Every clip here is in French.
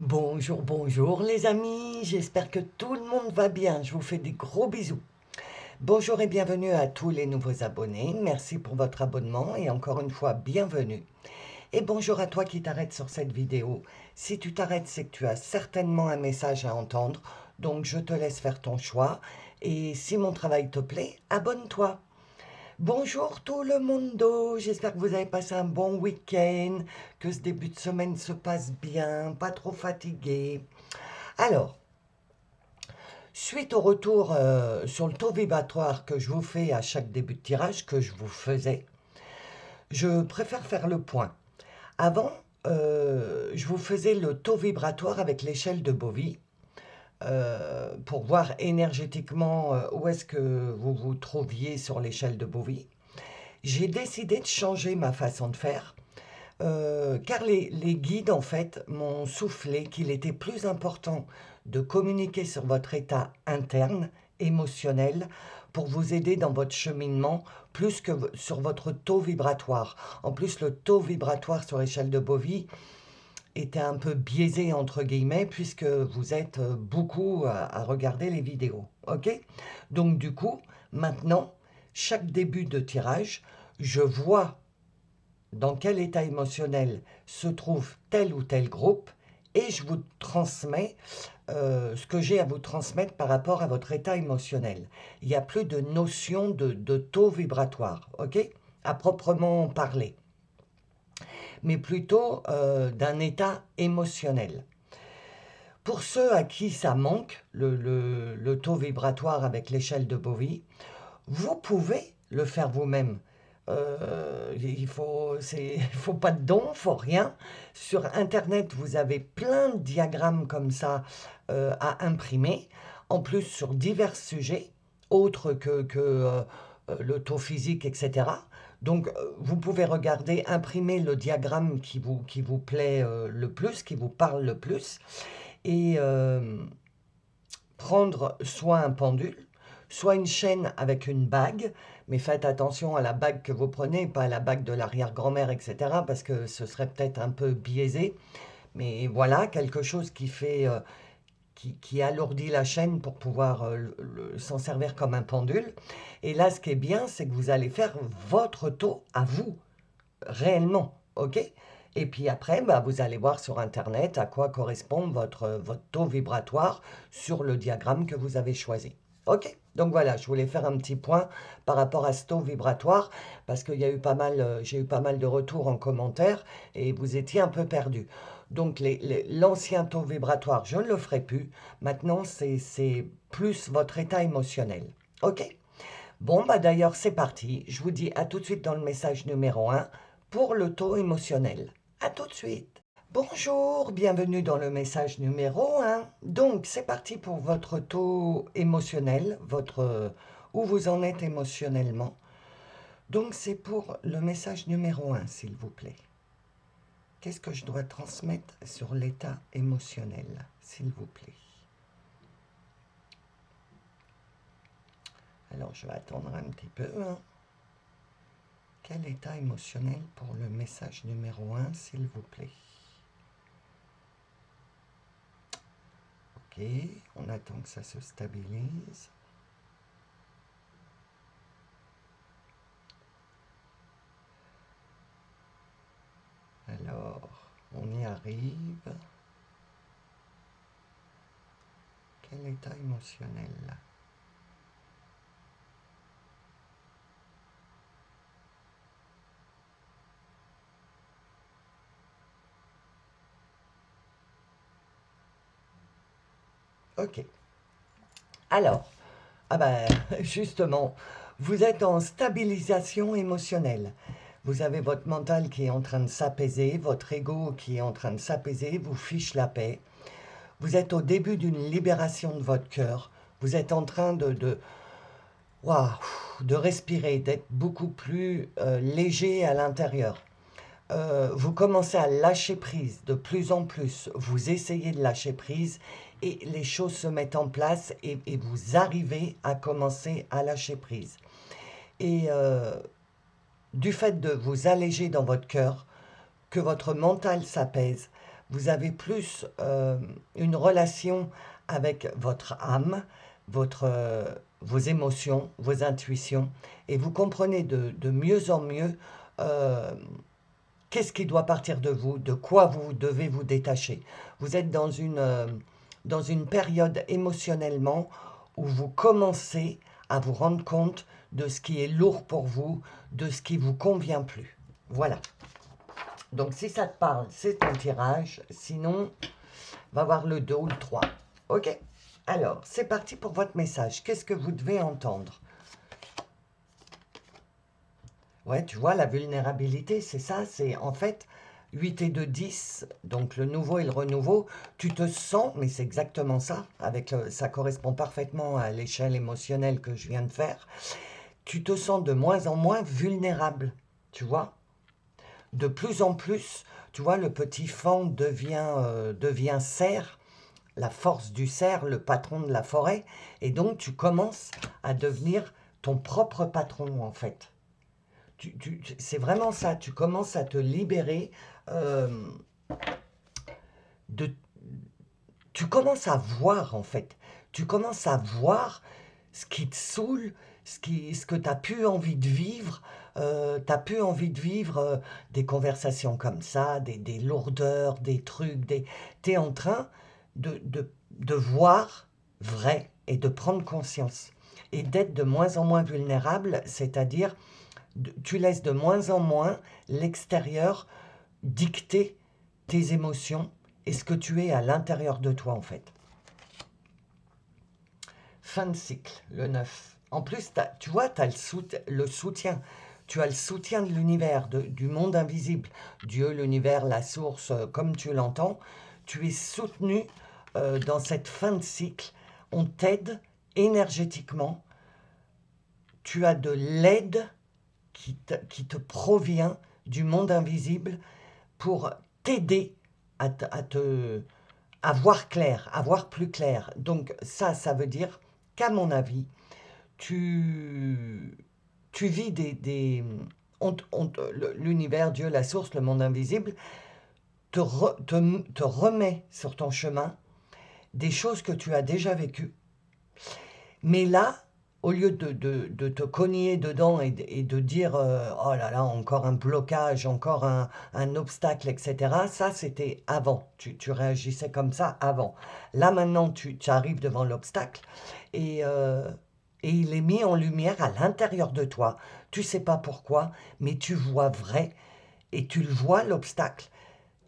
Bonjour, bonjour les amis, j'espère que tout le monde va bien, je vous fais des gros bisous. Bonjour et bienvenue à tous les nouveaux abonnés, merci pour votre abonnement et encore une fois bienvenue. Et bonjour à toi qui t'arrêtes sur cette vidéo. Si tu t'arrêtes, c'est que tu as certainement un message à entendre, donc je te laisse faire ton choix. Et si mon travail te plaît, abonne-toi. Bonjour tout le monde, j'espère que vous avez passé un bon week-end, que ce début de semaine se passe bien, pas trop fatigué. Alors, suite au retour sur le taux vibratoire que je vous fais à chaque début de tirage, que je vous faisais, je préfère faire le point. Avant, je vous faisais le taux vibratoire avec l'échelle de Bovie pour voir énergétiquement où est-ce que vous vous trouviez sur l'échelle de Bovie. J'ai décidé de changer ma façon de faire car les guides, en fait, m'ont soufflé qu'il était plus important de communiquer sur votre état interne, émotionnel, pour vous aider dans votre cheminement, plus que sur votre taux vibratoire. En plus, le taux vibratoire sur l'échelle de Bovie était un peu biaisé, entre guillemets, puisque vous êtes beaucoup à regarder les vidéos. Ok? Donc, du coup, maintenant, chaque début de tirage, je vois dans quel état émotionnel se trouve tel ou tel groupe et je vous transmets ce que j'ai à vous transmettre par rapport à votre état émotionnel. Il n'y a plus de notion de taux vibratoire, ok, à proprement parler, mais plutôt d'un état émotionnel. Pour ceux à qui ça manque, le taux vibratoire avec l'échelle de Bovie, vous pouvez le faire vous-même. Il faut pas de don, il faut rien. Sur Internet, vous avez plein de diagrammes comme ça à imprimer. En plus, sur divers sujets, autres que le taux physique, etc. Donc, vous pouvez regarder, imprimer le diagramme qui vous plaît le plus, qui vous parle le plus, et prendre soit un pendule, soit une chaîne avec une bague, mais faites attention à la bague que vous prenez, pas à la bague de l'arrière-grand-mère, etc., parce que ce serait peut-être un peu biaisé. Mais voilà, quelque chose qui fait, qui alourdit la chaîne pour pouvoir s'en servir comme un pendule. Et là, ce qui est bien, c'est que vous allez faire votre taux à vous, réellement, ok? Et puis après, bah, vous allez voir sur Internet à quoi correspond votre taux vibratoire sur le diagramme que vous avez choisi. Ok? Donc voilà, je voulais faire un petit point par rapport à ce taux vibratoire parce qu'il y a eu pas mal, j'ai eu pas mal de retours en commentaire et vous étiez un peu perdu. Donc l'ancien taux vibratoire, je ne le ferai plus. Maintenant, c'est plus votre état émotionnel. Ok? Bon, bah d'ailleurs, c'est parti. Je vous dis à tout de suite dans le message numéro 1 pour le taux émotionnel. À tout de suite. Bonjour, bienvenue dans le message numéro 1. Donc, c'est parti pour votre taux émotionnel, où vous en êtes émotionnellement. Donc, c'est pour le message numéro 1, s'il vous plaît. Qu'est-ce que je dois transmettre sur l'état émotionnel, s'il vous plaît? Alors, je vais attendre un petit peu, hein. Quel état émotionnel pour le message numéro 1, s'il vous plaît? Ok, on attend que ça se stabilise. Alors, on y arrive. Quel état émotionnel? Ok. Alors, ah ben, justement, vous êtes en stabilisation émotionnelle. Vous avez votre mental qui est en train de s'apaiser, votre ego qui est en train de s'apaiser, vous fiche la paix. Vous êtes au début d'une libération de votre cœur. Vous êtes en train waouh, de respirer, d'être beaucoup plus léger à l'intérieur. Vous commencez à lâcher prise de plus en plus. Vous essayez de lâcher prise et les choses se mettent en place et vous arrivez à commencer à lâcher prise. Et du fait de vous alléger dans votre cœur, que votre mental s'apaise, vous avez plus une relation avec votre âme, vos émotions, vos intuitions, et vous comprenez de mieux en mieux euh, qu'est-ce qui doit partir de vous, de quoi vous devez vous détacher. Vous êtes dans une période émotionnellement où vous commencez à vous rendre compte de ce qui est lourd pour vous, de ce qui vous convient plus. Voilà. Donc si ça te parle, c'est ton tirage. Sinon, va voir le 2 ou le 3. Ok? Alors, c'est parti pour votre message. Qu'est-ce que vous devez entendre? Ouais, tu vois, la vulnérabilité, c'est ça. C'est en fait 8 et 2, 10. Donc le nouveau et le renouveau. Tu te sens, mais c'est exactement ça. Ça correspond parfaitement à l'échelle émotionnelle que je viens de faire. Tu te sens de moins en moins vulnérable. Tu vois? De plus en plus, tu vois, le petit faon devient cerf, la force du cerf, le patron de la forêt, et donc tu commences à devenir ton propre patron, en fait. C'est vraiment ça, tu commences à te libérer euh, de... Tu commences à voir, en fait. Tu commences à voir ce qui te saoule, ce que tu as plus envie de vivre. Tu as plus envie de vivre des conversations comme ça, des lourdeurs, des trucs. Tu es en train de voir vrai et de prendre conscience. Et d'être de moins en moins vulnérable, c'est-à-dire tu laisses de moins en moins l'extérieur dicter tes émotions et ce que tu es à l'intérieur de toi en fait. Fin de cycle, le 9. En plus, tu vois, tu as le soutien. Tu as le soutien de l'univers, du monde invisible. Dieu, l'univers, la source, comme tu l'entends. Tu es soutenu dans cette fin de cycle. On t'aide énergétiquement. Tu as de l'aide qui te provient du monde invisible pour t'aider à voir clair, à voir plus clair. Donc ça veut dire qu'à mon avis, tu, tu vis l'univers, Dieu, la source, le monde invisible, te remet sur ton chemin des choses que tu as déjà vécues. Mais là, au lieu de te cogner dedans et de dire oh là là, encore un blocage, encore un obstacle, etc., ça c'était avant. Tu réagissais comme ça avant. Là maintenant, tu arrives devant l'obstacle et il est mis en lumière à l'intérieur de toi. Tu sais pas pourquoi, mais tu vois vrai et tu le vois l'obstacle.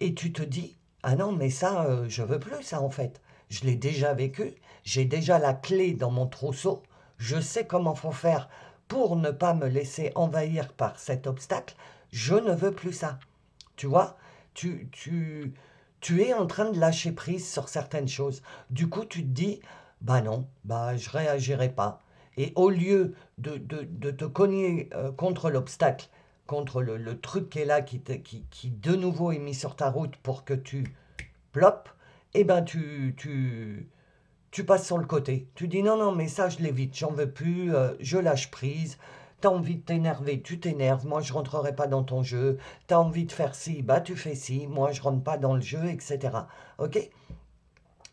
Et tu te dis, ah non, mais ça, je veux plus ça en fait. Je l'ai déjà vécu, j'ai déjà la clé dans mon trousseau, je sais comment faut faire pour ne pas me laisser envahir par cet obstacle, je ne veux plus ça. Tu vois, tu, tu, tu es en train de lâcher prise sur certaines choses. Du coup, tu te dis, bah non, bah je réagirai pas. Et au lieu de te cogner contre l'obstacle, contre le truc qui est là, qui de nouveau est mis sur ta route pour que tu plopes, eh ben tu passes sur le côté. Tu dis non, non, mais ça, je l'évite, j'en veux plus, je lâche prise. T'as envie de t'énerver, tu t'énerves, moi je rentrerai pas dans ton jeu. T'as envie de faire ci, bah tu fais ci, moi je rentre pas dans le jeu, etc. Ok?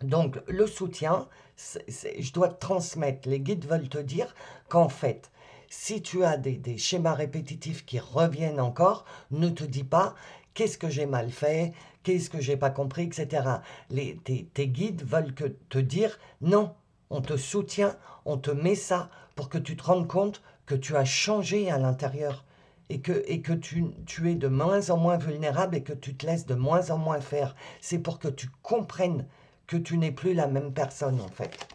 Donc le soutien, je dois te transmettre. Les guides veulent te dire qu'en fait, si tu as des schémas répétitifs qui reviennent encore, ne te dis pas qu'est-ce que j'ai mal fait, qu'est-ce que j'ai pas compris, etc. Tes guides veulent te dire non, on te soutient, on te met ça pour que tu te rendes compte que tu as changé à l'intérieur et que tu es de moins en moins vulnérable et que tu te laisses de moins en moins faire. C'est pour que tu comprennes que tu n'es plus la même personne en fait.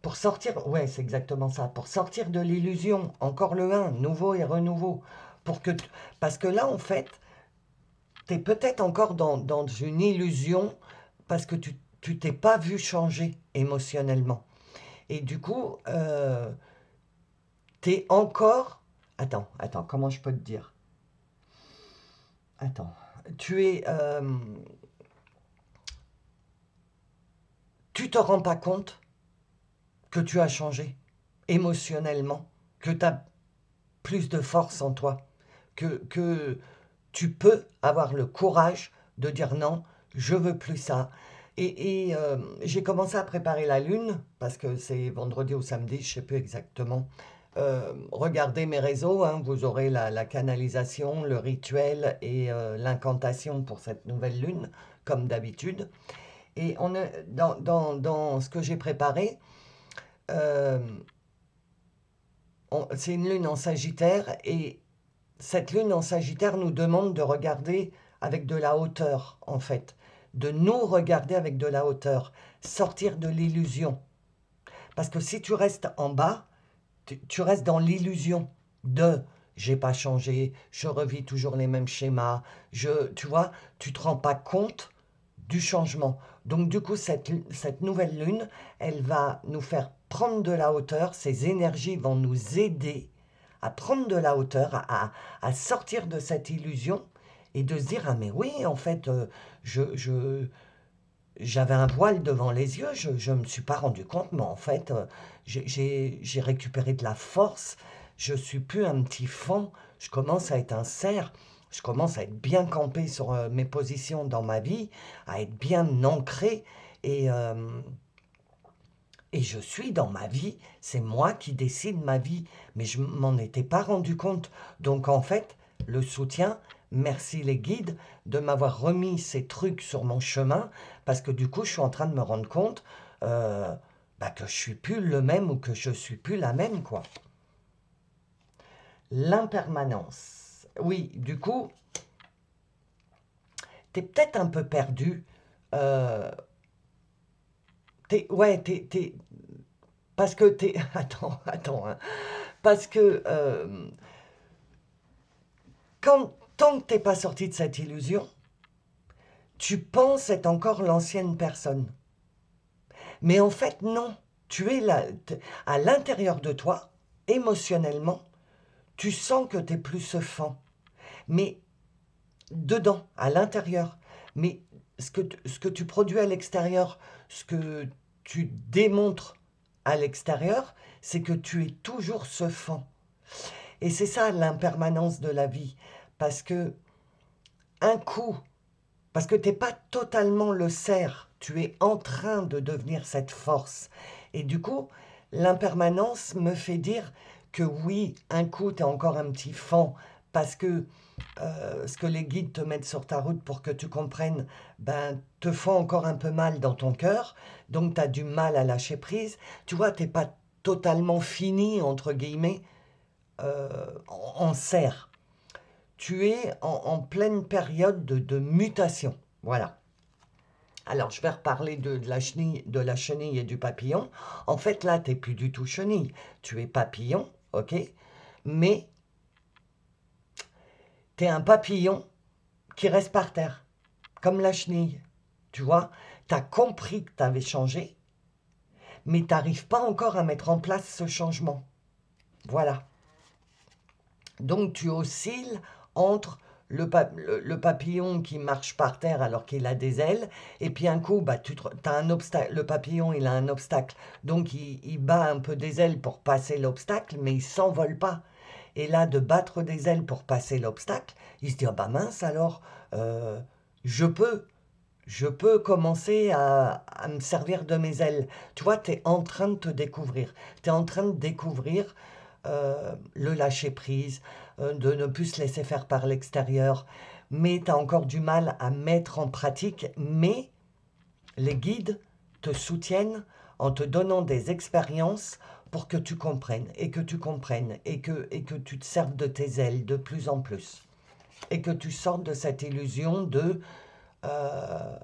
Pour sortir, ouais, c'est exactement ça. Pour sortir de l'illusion, encore le 1, nouveau et renouveau. Parce que là, en fait, tu es peut-être encore dans une illusion parce que tu t'es pas vu changer émotionnellement. Et du coup, tu es encore... Attends, comment je peux te dire? Attends, tu es... tu te rends pas compte que tu as changé émotionnellement, que tu as plus de force en toi, que tu peux avoir le courage de dire non, je veux plus ça. J'ai commencé à préparer la lune, parce que c'est vendredi ou samedi, je ne sais plus exactement. Regardez mes réseaux, hein, vous aurez la canalisation, le rituel et l'incantation pour cette nouvelle lune, comme d'habitude. Et dans ce que j'ai préparé, euh, c'est une lune en Sagittaire, et cette lune en Sagittaire nous demande de regarder avec de la hauteur, en fait. De nous regarder avec de la hauteur. Sortir de l'illusion. Parce que si tu restes en bas, tu restes dans l'illusion de j'ai pas changé, je revis toujours les mêmes schémas, tu vois, tu te rends pas compte du changement. Donc du coup, cette nouvelle lune, elle va nous faire prendre de la hauteur, ces énergies vont nous aider à prendre de la hauteur, à sortir de cette illusion et de se dire, ah mais oui, en fait, j'avais un voile devant les yeux, je ne me suis pas rendu compte, mais en fait, j'ai récupéré de la force, je suis plus un petit faon, je commence à être un cerf, je commence à être bien campé sur mes positions dans ma vie, à être bien ancré, et, euh, et je suis dans ma vie, c'est moi qui décide ma vie, mais je m'en étais pas rendu compte. Donc en fait, le soutien, merci les guides de m'avoir remis ces trucs sur mon chemin, parce que du coup, je suis en train de me rendre compte que je suis plus le même ou que je suis plus la même, quoi. L'impermanence. Oui, du coup, t'es peut-être un peu perdu. Euh, ouais, parce que t'es... Attends, hein. Parce que tant que t'es pas sorti de cette illusion, tu penses être encore l'ancienne personne. Mais en fait, non. Tu es là, à l'intérieur de toi, émotionnellement, tu sens que tu n'es plus ce fan. Mais dedans, à l'intérieur. Mais ce que tu produis à l'extérieur, ce que tu démontres à l'extérieur, c'est que tu es toujours ce fan. Et c'est ça l'impermanence de la vie. Parce que un coup, parce que tu n'es pas totalement le cerf, tu es en train de devenir cette force. Et du coup, l'impermanence me fait dire que oui, un coup, tu es encore un petit fan, parce que ce que les guides te mettent sur ta route pour que tu comprennes, ben, te font encore un peu mal dans ton cœur, donc tu as du mal à lâcher prise. Tu vois, tu n'es pas totalement fini, entre guillemets, en cerf. Tu es en pleine période de mutation. Voilà. Alors, je vais reparler de la chenille et du papillon. En fait, là, tu n'es plus du tout chenille. Tu es papillon, ok? Mais tu es un papillon qui reste par terre, comme la chenille. Tu vois? Tu as compris que tu avais changé, mais tu n'arrives pas encore à mettre en place ce changement. Voilà. Donc tu oscilles entre le papillon qui marche par terre alors qu'il a des ailes, et puis un coup, bah, t'as un obstacle. Le papillon, il a un obstacle, donc il bat un peu des ailes pour passer l'obstacle, mais il s'envole pas. Et là, de battre des ailes pour passer l'obstacle, il se dit, ah bah mince alors, euh, je peux, je peux commencer à me servir de mes ailes. Tu vois, tu es en train de te découvrir. Tu es en train de découvrir le lâcher-prise, de ne plus se laisser faire par l'extérieur. Mais tu as encore du mal à mettre en pratique. Mais les guides te soutiennent en te donnant des expériences pour que tu comprennes et que tu comprennes et que tu te serves de tes ailes de plus en plus. Et que tu sortes de cette illusion de euh,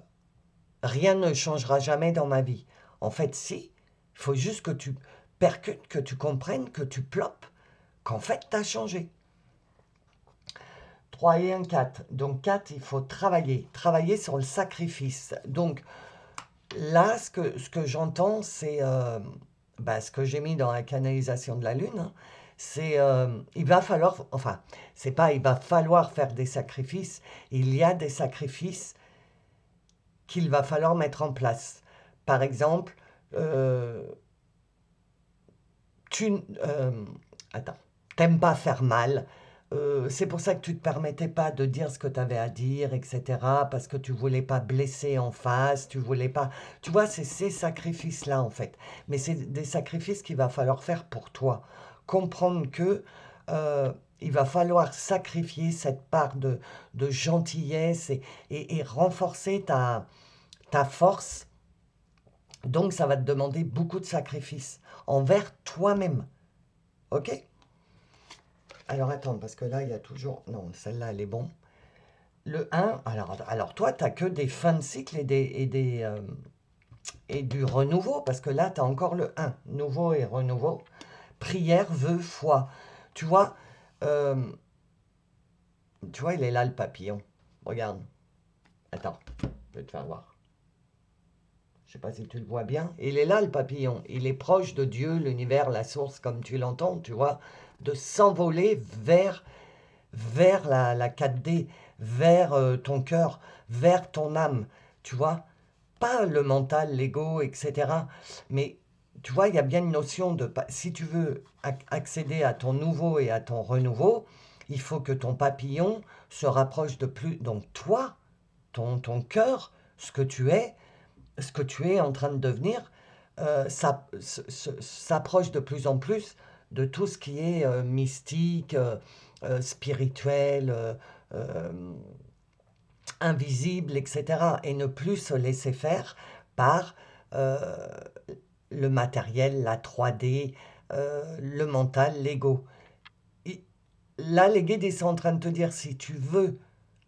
rien ne changera jamais dans ma vie. En fait, si, il faut juste que tu percutes, que tu comprennes, que tu plopes, qu'en fait, tu as changé. 3 et 1, 4. Donc 4, il faut travailler sur le sacrifice. Donc là, ce que j'entends, c'est ce que j'ai mis dans la canalisation de la Lune, hein, c'est il va falloir, enfin, c'est pas il va falloir faire des sacrifices, il y a des sacrifices qu'il va falloir mettre en place. Par exemple, euh, tu... attends, t'aimes pas faire mal, C'est pour ça que tu ne te permettais pas de dire ce que tu avais à dire, etc. Parce que tu voulais pas blesser en face, tu voulais pas... Tu vois, c'est ces sacrifices-là, en fait. Mais c'est des sacrifices qu'il va falloir faire pour toi. Comprendre que euh, il va falloir sacrifier cette part de gentillesse et renforcer ta force. Donc, ça va te demander beaucoup de sacrifices envers toi-même. OK? Alors, attends, parce que là, il y a toujours... Non, celle-là, elle est bon. Le 1, alors toi, tu n'as que des fins de cycle et du renouveau, parce que là, tu as encore le 1, nouveau et renouveau. Prière, vœu, foi. Tu vois, euh, tu vois, il est là, le papillon. Regarde. Attends, je vais te faire voir. Je ne sais pas si tu le vois bien. Il est là, le papillon. Il est proche de Dieu, l'univers, la source, comme tu l'entends, tu vois, de s'envoler vers la 4D, vers ton cœur, vers ton âme, tu vois. Pas le mental, l'ego, etc. Mais tu vois, il y a bien une notion de... Si tu veux accéder à ton nouveau et à ton renouveau, il faut que ton papillon se rapproche de plus... Donc toi, ton cœur, ce que tu es en train de devenir, s'approche de plus en plus de tout ce qui est mystique, spirituel, euh, invisible, etc. Et ne plus se laisser faire par euh, le matériel, la 3D, le mental, l'ego. Là, les guides, ils sont en train de te dire, si tu veux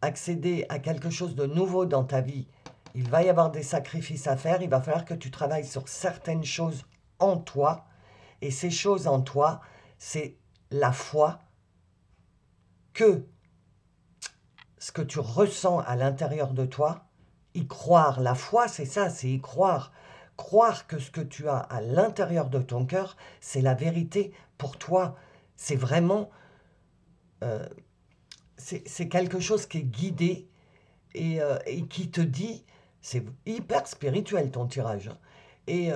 accéder à quelque chose de nouveau dans ta vie, il va y avoir des sacrifices à faire, il va falloir que tu travailles sur certaines choses en toi, et ces choses en toi, c'est la foi que ce que tu ressens à l'intérieur de toi, y croire. La foi, c'est ça, c'est y croire. Croire que ce que tu as à l'intérieur de ton cœur, c'est la vérité pour toi. C'est vraiment, euh, c'est quelque chose qui est guidé et qui te dit, c'est hyper spirituel ton tirage, hein, et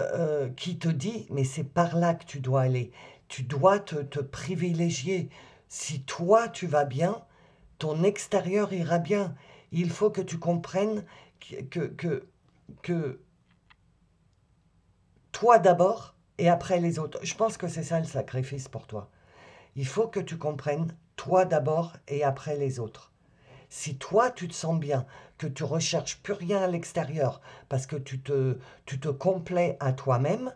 qui te dit, mais c'est par là que tu dois aller. Tu dois te privilégier. Si toi, tu vas bien, ton extérieur ira bien. Il faut que tu comprennes que toi d'abord et après les autres. Je pense que c'est ça le sacrifice pour toi. Il faut que tu comprennes toi d'abord et après les autres. Si toi tu te sens bien, que tu recherches plus rien à l'extérieur parce que tu te complais à toi-même,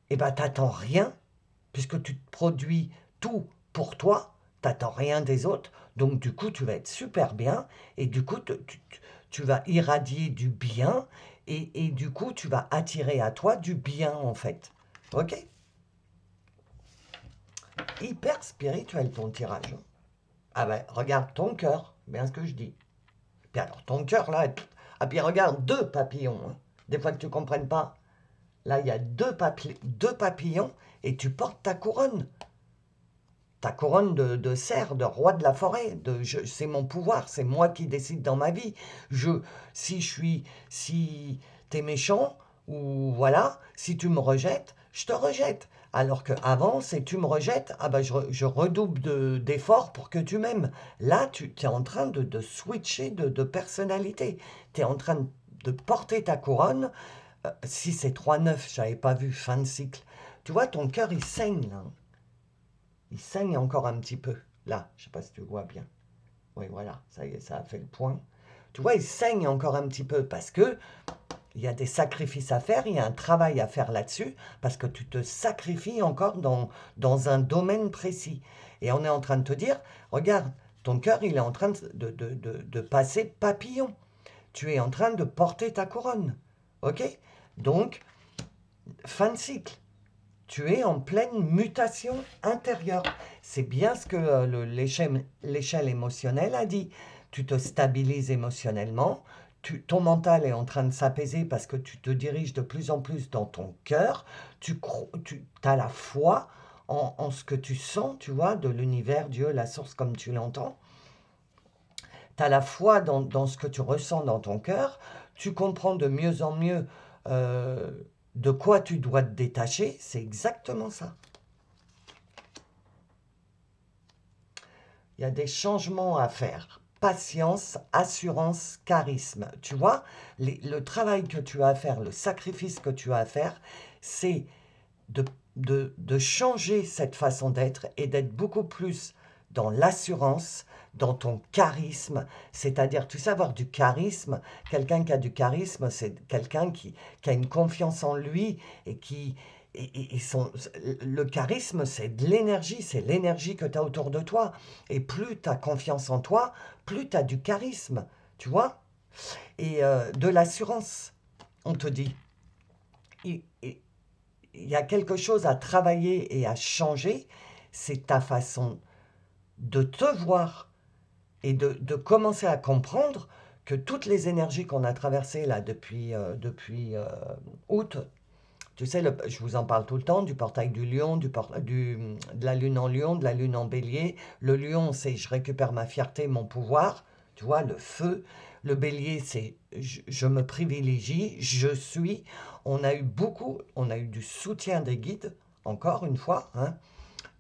eh ben t'attends rien puisque tu te produis tout pour toi, t'attends rien des autres, donc du coup tu vas être super bien, et du coup tu vas irradier du bien, et du coup tu vas attirer à toi du bien en fait. Ok? Hyper spirituel ton tirage. Ah ben regarde ton cœur, bien ce que je dis. Puis alors ton cœur là, ah puis regarde deux papillons, hein. Des fois que tu ne comprennes pas, là il y a deux papillons, et tu portes ta couronne de cerf, de roi de la forêt, c'est mon pouvoir, c'est moi qui décide dans ma vie. Si t'es méchant, ou voilà, si tu me rejettes, je te rejette. Alors qu'avant, c'est tu me rejettes, ah ben je redouble d'efforts pour que tu m'aimes. Là, tu es en train de switcher de personnalité. Tu es en train de porter ta couronne. Si c'est 3-9, j'avais pas vu, fin de cycle. Tu vois, ton cœur, il saigne là. Il saigne encore un petit peu. Là, je ne sais pas si tu vois bien. Oui, voilà, ça y est, ça a fait le point. Tu vois, il saigne encore un petit peu parce que il y a des sacrifices à faire, il y a un travail à faire là-dessus, parce que tu te sacrifies encore dans un domaine précis. Et on est en train de te dire, regarde, ton cœur, il est en train de passer papillon. Tu es en train de porter ta couronne. OK? Donc, fin de cycle. Tu es en pleine mutation intérieure. C'est bien ce que l'échelle émotionnelle a dit. Tu te stabilises émotionnellement, ton mental est en train de s'apaiser parce que tu te diriges de plus en plus dans ton cœur, tu as la foi en ce que tu sens, tu vois, de l'univers, Dieu, la source comme tu l'entends. Tu as la foi dans ce que tu ressens dans ton cœur, tu comprends de mieux en mieux euh, de quoi tu dois te détacher, c'est exactement ça. Il y a des changements à faire. Patience, assurance, charisme. Tu vois, le travail que tu as à faire, le sacrifice que tu as à faire, c'est de, de changer cette façon d'être et d'être beaucoup plus dans l'assurance, dans ton charisme, c'est-à-dire, tu sais, avoir du charisme, quelqu'un qui a du charisme, c'est quelqu'un qui a une confiance en lui et qui... le charisme, c'est de l'énergie, c'est l'énergie que tu as autour de toi. Et plus tu as confiance en toi, plus tu as du charisme, tu vois? Et de l'assurance, on te dit. Et, il y a quelque chose à travailler et à changer, c'est ta façon de te voir et de commencer à comprendre que toutes les énergies qu'on a traversées là depuis août, tu sais, je vous en parle tout le temps, du portail du lion, de la lune en lion, de la lune en bélier. Le lion, c'est je récupère ma fierté, mon pouvoir, tu vois, le feu. Le bélier, c'est je me privilégie, je suis. On a eu du soutien des guides, encore une fois, hein,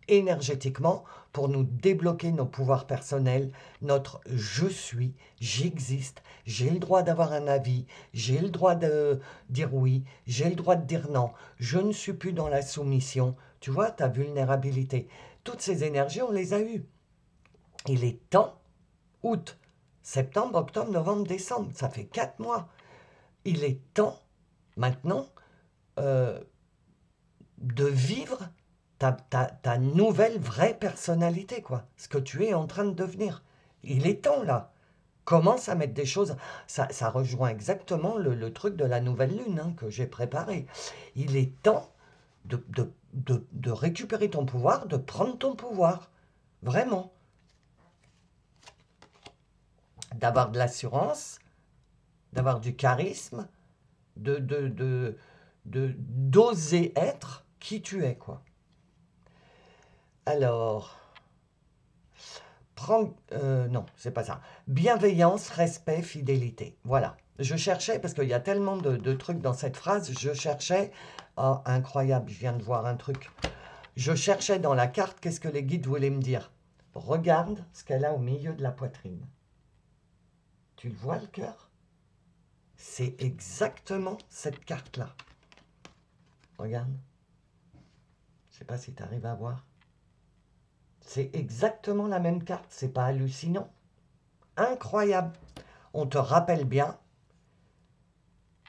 énergétiquement, pour nous débloquer nos pouvoirs personnels, notre je suis, j'existe, j'ai le droit d'avoir un avis, j'ai le droit de dire oui, j'ai le droit de dire non, je ne suis plus dans la soumission. Tu vois, ta vulnérabilité. Toutes ces énergies, on les a eues. Il est temps, août, septembre, octobre, novembre, décembre, ça fait 4 mois. Il est temps, maintenant, euh, de vivre ta nouvelle vraie personnalité, quoi. Ce que tu es en train de devenir. Il est temps, là. Commence à mettre des choses. Ça rejoint exactement le truc de la nouvelle lune, hein, que j'ai préparé. Il est temps de récupérer ton pouvoir, de prendre ton pouvoir. Vraiment. D'avoir de l'assurance, d'avoir du charisme, d'oser être qui tu es, quoi. Alors, non, c'est pas ça. Bienveillance, respect, fidélité. Voilà. Je cherchais, parce qu'il y a tellement de trucs dans cette phrase, je cherchais... Oh, incroyable, je viens de voir un truc. Je cherchais dans la carte, qu'est-ce que les guides voulaient me dire. Regarde ce qu'elle a au milieu de la poitrine. Tu le vois, le cœur? C'est exactement cette carte-là. Regarde. Je sais pas si tu arrives à voir. C'est exactement la même carte, c'est pas hallucinant? Incroyable. On te rappelle bien.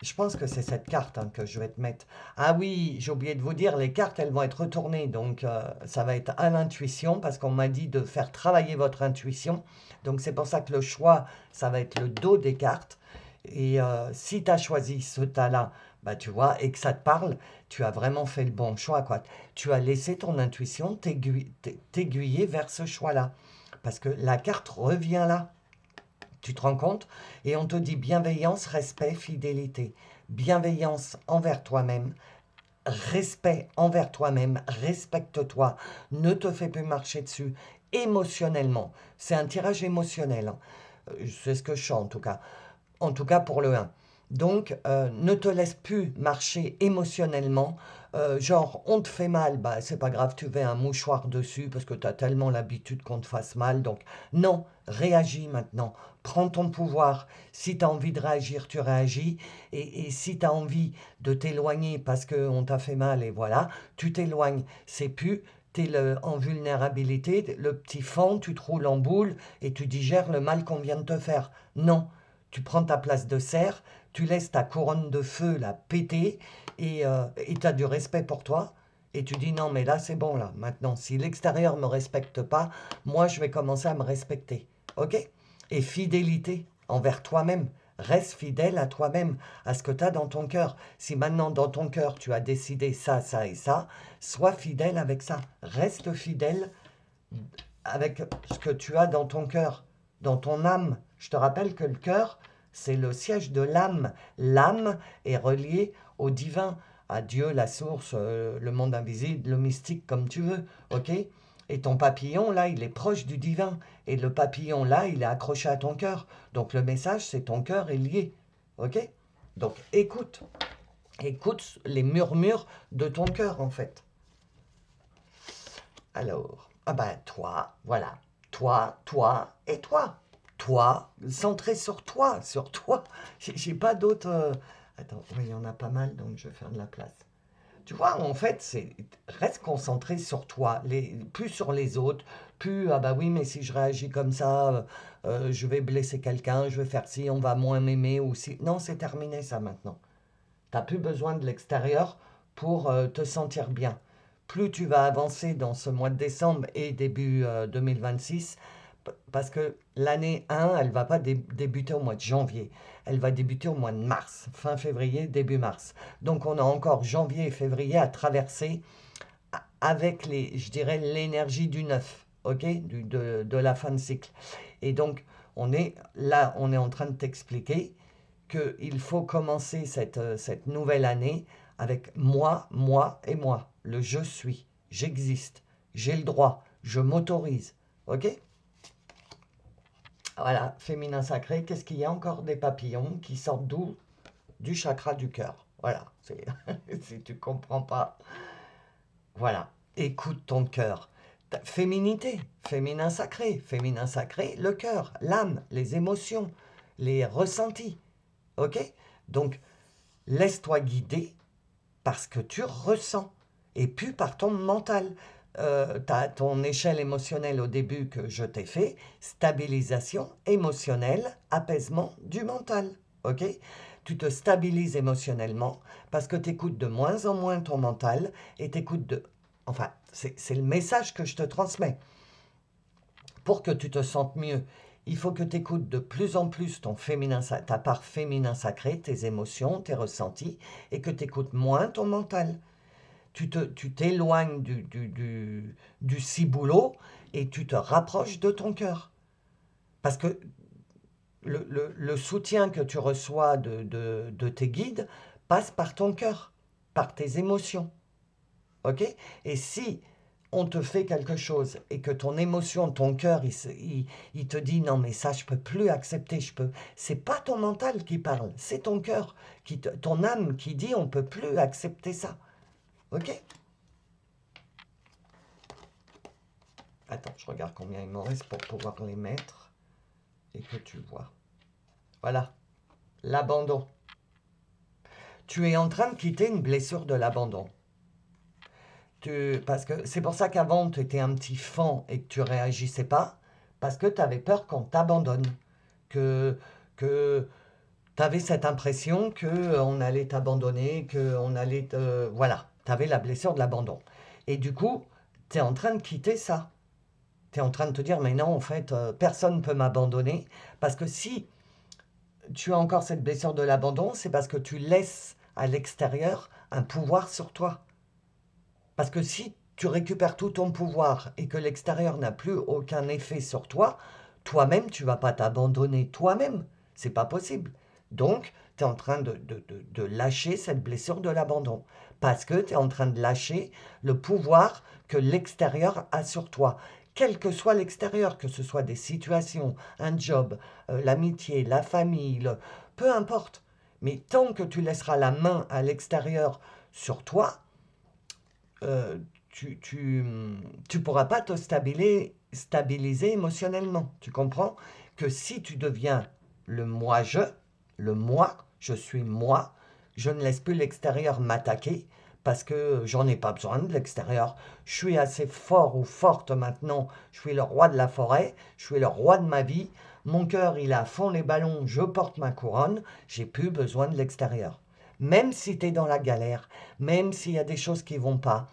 Je pense que c'est cette carte, hein, que je vais te mettre. Ah oui, j'ai oublié de vous dire, les cartes, elles vont être retournées. Donc, ça va être à l'intuition, parce qu'on m'a dit de faire travailler votre intuition. Donc, c'est pour ça que le choix, ça va être le dos des cartes. Et si tu as choisi ce tas-là, bah, tu vois, et que ça te parle, tu as vraiment fait le bon choix, quoi. Tu as laissé ton intuition t'aiguiller vers ce choix-là. Parce que la carte revient là. Tu te rends compte? Et on te dit bienveillance, respect, fidélité. Bienveillance envers toi-même, respect envers toi-même, respecte-toi, ne te fais plus marcher dessus émotionnellement. C'est un tirage émotionnel, hein. C'est ce que je sens en tout cas pour le 1. Donc, ne te laisse plus marcher émotionnellement. Genre, on te fait mal, bah c'est pas grave, tu mets un mouchoir dessus parce que tu as tellement l'habitude qu'on te fasse mal. Donc, non, réagis maintenant. Prends ton pouvoir. Si tu as envie de réagir, tu réagis. Et si tu as envie de t'éloigner parce qu'on t'a fait mal, et voilà, tu t'éloignes. C'est plus, tu es en vulnérabilité, le petit fond, tu te roules en boule et tu digères le mal qu'on vient de te faire. Non, tu prends ta place de cerf, tu laisses ta couronne de feu là péter et tu as du respect pour toi. Et tu dis non, mais là c'est bon, là. Maintenant, si l'extérieur ne me respecte pas, moi je vais commencer à me respecter. Ok? Et fidélité envers toi-même. Reste fidèle à toi-même, à ce que tu as dans ton cœur. Si maintenant dans ton cœur tu as décidé ça, ça et ça, sois fidèle avec ça. Reste fidèle avec ce que tu as dans ton cœur, dans ton âme. Je te rappelle que le cœur, c'est le siège de l'âme. L'âme est reliée au divin, à Dieu, la source, le monde invisible, le mystique, comme tu veux, ok? Et ton papillon, là, il est proche du divin. Et le papillon, là, il est accroché à ton cœur. Donc le message, c'est ton cœur est lié, ok? Donc écoute, écoute les murmures de ton cœur, en fait. Alors, ah ben toi, voilà. toi et toi. Toi, centré sur toi, sur toi. J'ai pas d'autres... Attends, oui, il y en a pas mal, donc je vais faire de la place. Tu vois, en fait, reste concentré sur toi, plus sur les autres, plus, ah bah oui, mais si je réagis comme ça, je vais blesser quelqu'un, je vais faire ci, on va moins m'aimer ou si. Non, c'est terminé ça maintenant. T'as plus besoin de l'extérieur pour te sentir bien. Plus tu vas avancer dans ce mois de décembre et début 2026, parce que l'année 1, elle va pas débuter au mois de janvier. Elle va débuter au mois de mars, fin février, début mars. Donc on a encore janvier et février à traverser avec je dirais, l'énergie du neuf, ok, de la fin de cycle. Et donc on est là, on est en train de t'expliquer qu'il faut commencer cette nouvelle année avec moi et moi. Le je suis, j'existe, j'ai le droit, je m'autorise. Ok? Voilà, féminin sacré. Qu'est-ce qu'il y a encore? Des papillons qui sortent d'où? Du chakra du cœur. Voilà, si tu comprends pas. Voilà, écoute ton cœur. Féminité, féminin sacré, le cœur, l'âme, les émotions, les ressentis. Ok? Donc, laisse-toi guider par ce que tu ressens et puis par ton mental. Tu as ton échelle émotionnelle au début que je t'ai fait, stabilisation émotionnelle, apaisement du mental. Ok? Tu te stabilises émotionnellement parce que tu écoutes de moins en moins ton mental et tu écoutes de... Enfin, c'est le message que je te transmets. Pour que tu te sentes mieux, il faut que tu écoutes de plus en plus ta part féminin sacré, tes émotions, tes ressentis, et que tu écoutes moins ton mental. Tu t'éloignes du ciboulot et tu te rapproches de ton cœur. Parce que le soutien que tu reçois de tes guides passe par ton cœur, par tes émotions. Ok? Et si on te fait quelque chose et que ton émotion, ton cœur, il te dit non mais ça je peux plus accepter, c'est pas ton mental qui parle, c'est ton cœur, ton âme qui dit on peut plus accepter ça. Ok? Attends, je regarde combien il me reste pour pouvoir les mettre et que tu vois. Voilà, l'abandon. Tu es en train de quitter une blessure de l'abandon. Parce que c'est pour ça qu'avant, tu étais un petit fan et que tu réagissais pas, parce que tu avais peur qu'on t'abandonne, que tu avais cette impression qu'on allait t'abandonner, qu'on allait te... Voilà, tu avais la blessure de l'abandon. Et du coup, tu es en train de quitter ça. Tu es en train de te dire, mais non, en fait, personne ne peut m'abandonner, parce que si tu as encore cette blessure de l'abandon, c'est parce que tu laisses à l'extérieur un pouvoir sur toi. Parce que si tu récupères tout ton pouvoir et que l'extérieur n'a plus aucun effet sur toi, toi-même, tu vas pas t'abandonner toi-même. C'est pas possible. Donc, tu es en train de lâcher cette blessure de l'abandon. Parce que tu es en train de lâcher le pouvoir que l'extérieur a sur toi. Quel que soit l'extérieur, que ce soit des situations, un job, l'amitié, la famille, peu importe. Mais tant que tu laisseras la main à l'extérieur sur toi, euh, tu pourras pas te stabiliser émotionnellement. Tu comprends que si tu deviens le moi, je suis moi, je ne laisse plus l'extérieur m'attaquer parce que j'en ai pas besoin de l'extérieur. Je suis assez fort ou forte maintenant. Je suis le roi de la forêt, je suis le roi de ma vie. Mon cœur, il a à fond les ballons, je porte ma couronne, j'ai plus besoin de l'extérieur. Même si tu es dans la galère, même s'il y a des choses qui vont pas,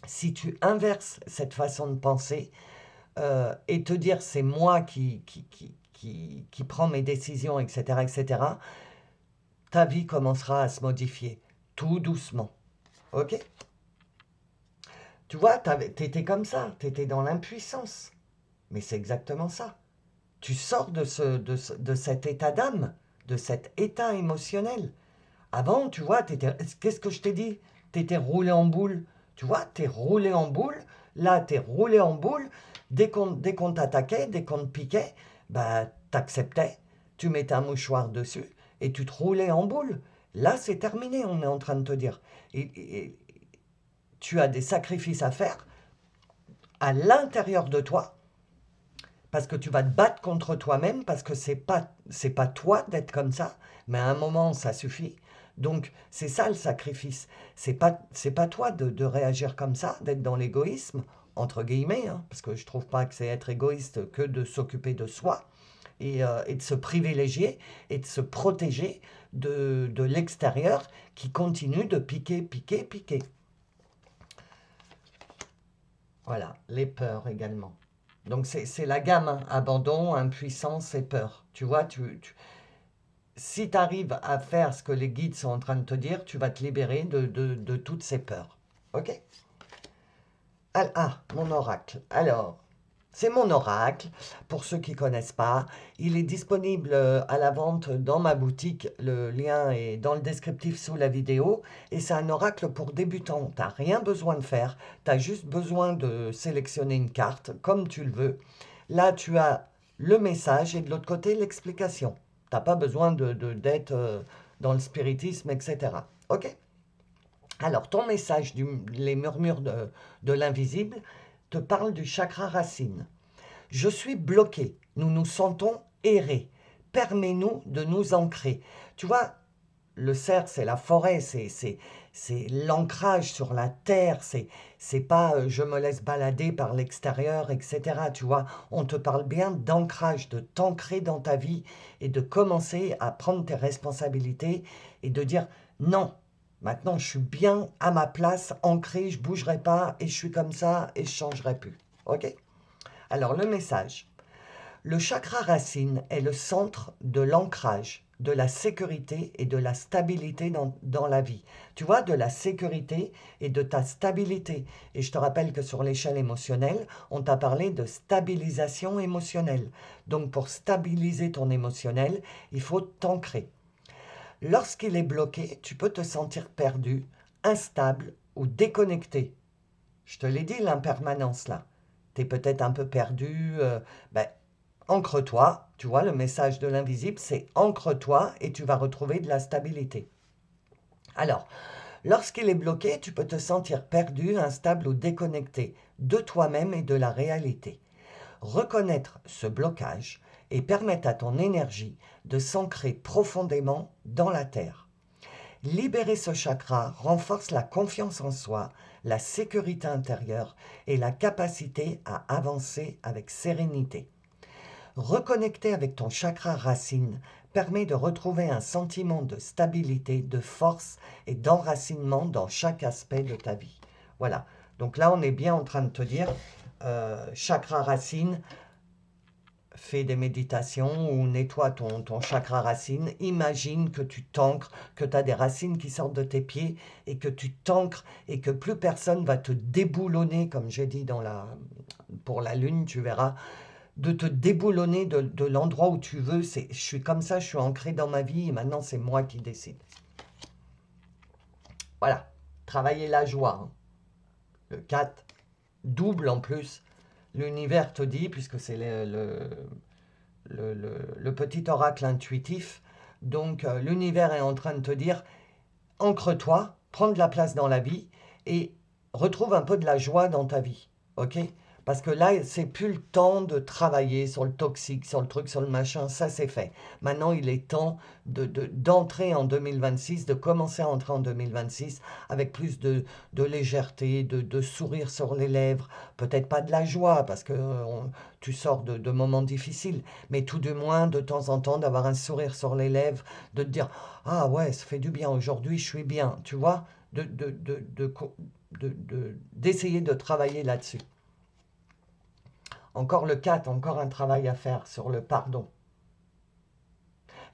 si tu inverses cette façon de penser et te dire c'est moi qui prends mes décisions, etc., ta vie commencera à se modifier tout doucement. Ok? Tu vois, t'étais comme ça, t'étais dans l'impuissance. Mais c'est exactement ça. Tu sors de cet état d'âme, de cet état émotionnel. Avant, tu vois, qu'est-ce que je t'ai dit? T'étais roulé en boule. Tu vois, t'es roulé en boule. Là, t'es roulé en boule. Dès qu'on t'attaquait, dès qu'on te piquait, bah, t'acceptais. Tu mettais un mouchoir dessus et tu te roulais en boule. Là, c'est terminé, on est en train de te dire. Et tu as des sacrifices à faire à l'intérieur de toi parce que tu vas te battre contre toi-même, parce que c'est pas toi d'être comme ça, mais à un moment, ça suffit. Donc, c'est ça le sacrifice. C'est pas toi de réagir comme ça, d'être dans l'égoïsme, entre guillemets, hein, parce que je trouve pas que c'est être égoïste que de s'occuper de soi et de se privilégier et de se protéger de l'extérieur qui continue de piquer, piquer, piquer. Voilà, les peurs également. Donc c'est la gamme, hein, abandon, impuissance et peur. Tu vois, si tu arrives à faire ce que les guides sont en train de te dire, tu vas te libérer de toutes ces peurs. Ok? Mon oracle. Alors, c'est mon oracle. Pour ceux qui ne connaissent pas, il est disponible à la vente dans ma boutique. Le lien est dans le descriptif sous la vidéo. Et c'est un oracle pour débutants. Tu n'as rien besoin de faire. Tu as juste besoin de sélectionner une carte comme tu le veux. Là, tu as le message et de l'autre côté, l'explication. Tu n'as pas besoin d'être dans le spiritisme, etc. Ok? Alors, ton message, les murmures de l'invisible, te parle du chakra racine. Je suis bloqué, nous nous sentons errer. Permets-nous de nous ancrer. Tu vois, le cerf, c'est la forêt, c'est l'ancrage sur la terre, c'est pas je me laisse balader par l'extérieur, etc. Tu vois, on te parle bien d'ancrage, de t'ancrer dans ta vie et de commencer à prendre tes responsabilités et de dire non. Maintenant, je suis bien à ma place, ancré, je bougerai pas et je suis comme ça et je changerai plus. Ok? Alors, le message. Le chakra racine est le centre de l'ancrage, de la sécurité et de la stabilité dans la vie. Tu vois, de la sécurité et de ta stabilité. Et je te rappelle que sur l'échelle émotionnelle, on t'a parlé de stabilisation émotionnelle. Donc pour stabiliser ton émotionnel, il faut t'ancrer. Lorsqu'il est bloqué, tu peux te sentir perdu, instable ou déconnecté. Je te l'ai dit, l'impermanence là. Tu es peut-être un peu perdu. Ben, ancre-toi. Tu vois, le message de l'invisible, c'est ancre-toi et tu vas retrouver de la stabilité. Alors, lorsqu'il est bloqué, tu peux te sentir perdu, instable ou déconnecté de toi-même et de la réalité. Reconnaître ce blocage et permettre à ton énergie de s'ancrer profondément dans la terre. Libérer ce chakra renforce la confiance en soi, la sécurité intérieure et la capacité à avancer avec sérénité. Reconnecter avec ton chakra racine permet de retrouver un sentiment de stabilité, de force et d'enracinement dans chaque aspect de ta vie. Voilà. Donc là, on est bien en train de te dire, chakra racine, fais des méditations ou nettoie ton chakra racine. Imagine que tu t'ancres, que tu as des racines qui sortent de tes pieds et que tu t'ancres et que plus personne va te déboulonner, comme j'ai dit pour la lune, tu verras, de te déboulonner de l'endroit où tu veux. Je suis comme ça, je suis ancré dans ma vie et maintenant c'est moi qui décide. Voilà, travailler la joie. Hein. Le 4, double en plus. L'univers te dit, puisque c'est le petit oracle intuitif, donc l'univers est en train de te dire, ancre-toi, prends de la place dans la vie et retrouve un peu de la joie dans ta vie. Ok? Parce que là, c'est plus le temps de travailler sur le toxique, sur le truc, sur le machin, ça c'est fait. Maintenant, il est temps d'entrer en 2026, de commencer à entrer en 2026 avec plus de légèreté, de sourire sur les lèvres. Peut-être pas de la joie parce que tu sors de moments difficiles, mais tout du moins, de temps en temps, d'avoir un sourire sur les lèvres, de te dire « Ah ouais, ça fait du bien, aujourd'hui je suis bien », tu vois, d'essayer de travailler là-dessus. Encore le 4, encore un travail à faire sur le pardon.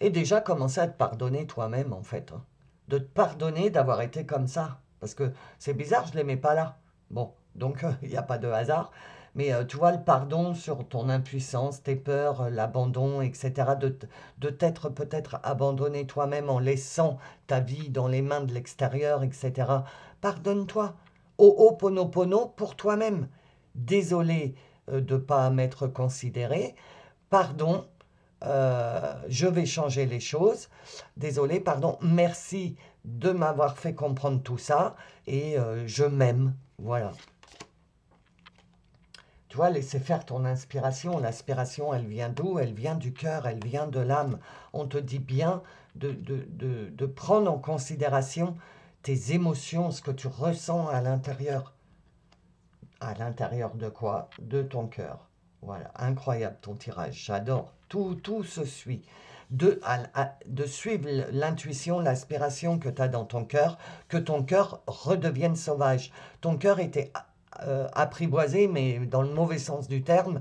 Et déjà commencer à te pardonner toi-même, en fait. Hein. De te pardonner d'avoir été comme ça. Parce que c'est bizarre, je ne l'aimais pas là. Bon, donc il n'y a pas de hasard. Mais tu vois, le pardon sur ton impuissance, tes peurs, l'abandon, etc. De t'être peut-être abandonné toi-même en laissant ta vie dans les mains de l'extérieur, etc. Pardonne-toi. Ho'oponopono pour toi-même. Désolé de ne pas m'être considéré. Pardon, je vais changer les choses. Désolé, pardon, merci de m'avoir fait comprendre tout ça et je m'aime. Voilà. Tu vois, laisser faire ton inspiration. L'inspiration, elle vient d'où? Elle vient du cœur, elle vient de l'âme. On te dit bien de prendre en considération tes émotions, ce que tu ressens à l'intérieur. À l'intérieur de quoi? De ton cœur. Voilà, incroyable ton tirage, j'adore. Tout se suit. De suivre l'intuition, l'aspiration que tu as dans ton cœur, que ton cœur redevienne sauvage. Ton cœur était apprivoisé, mais dans le mauvais sens du terme,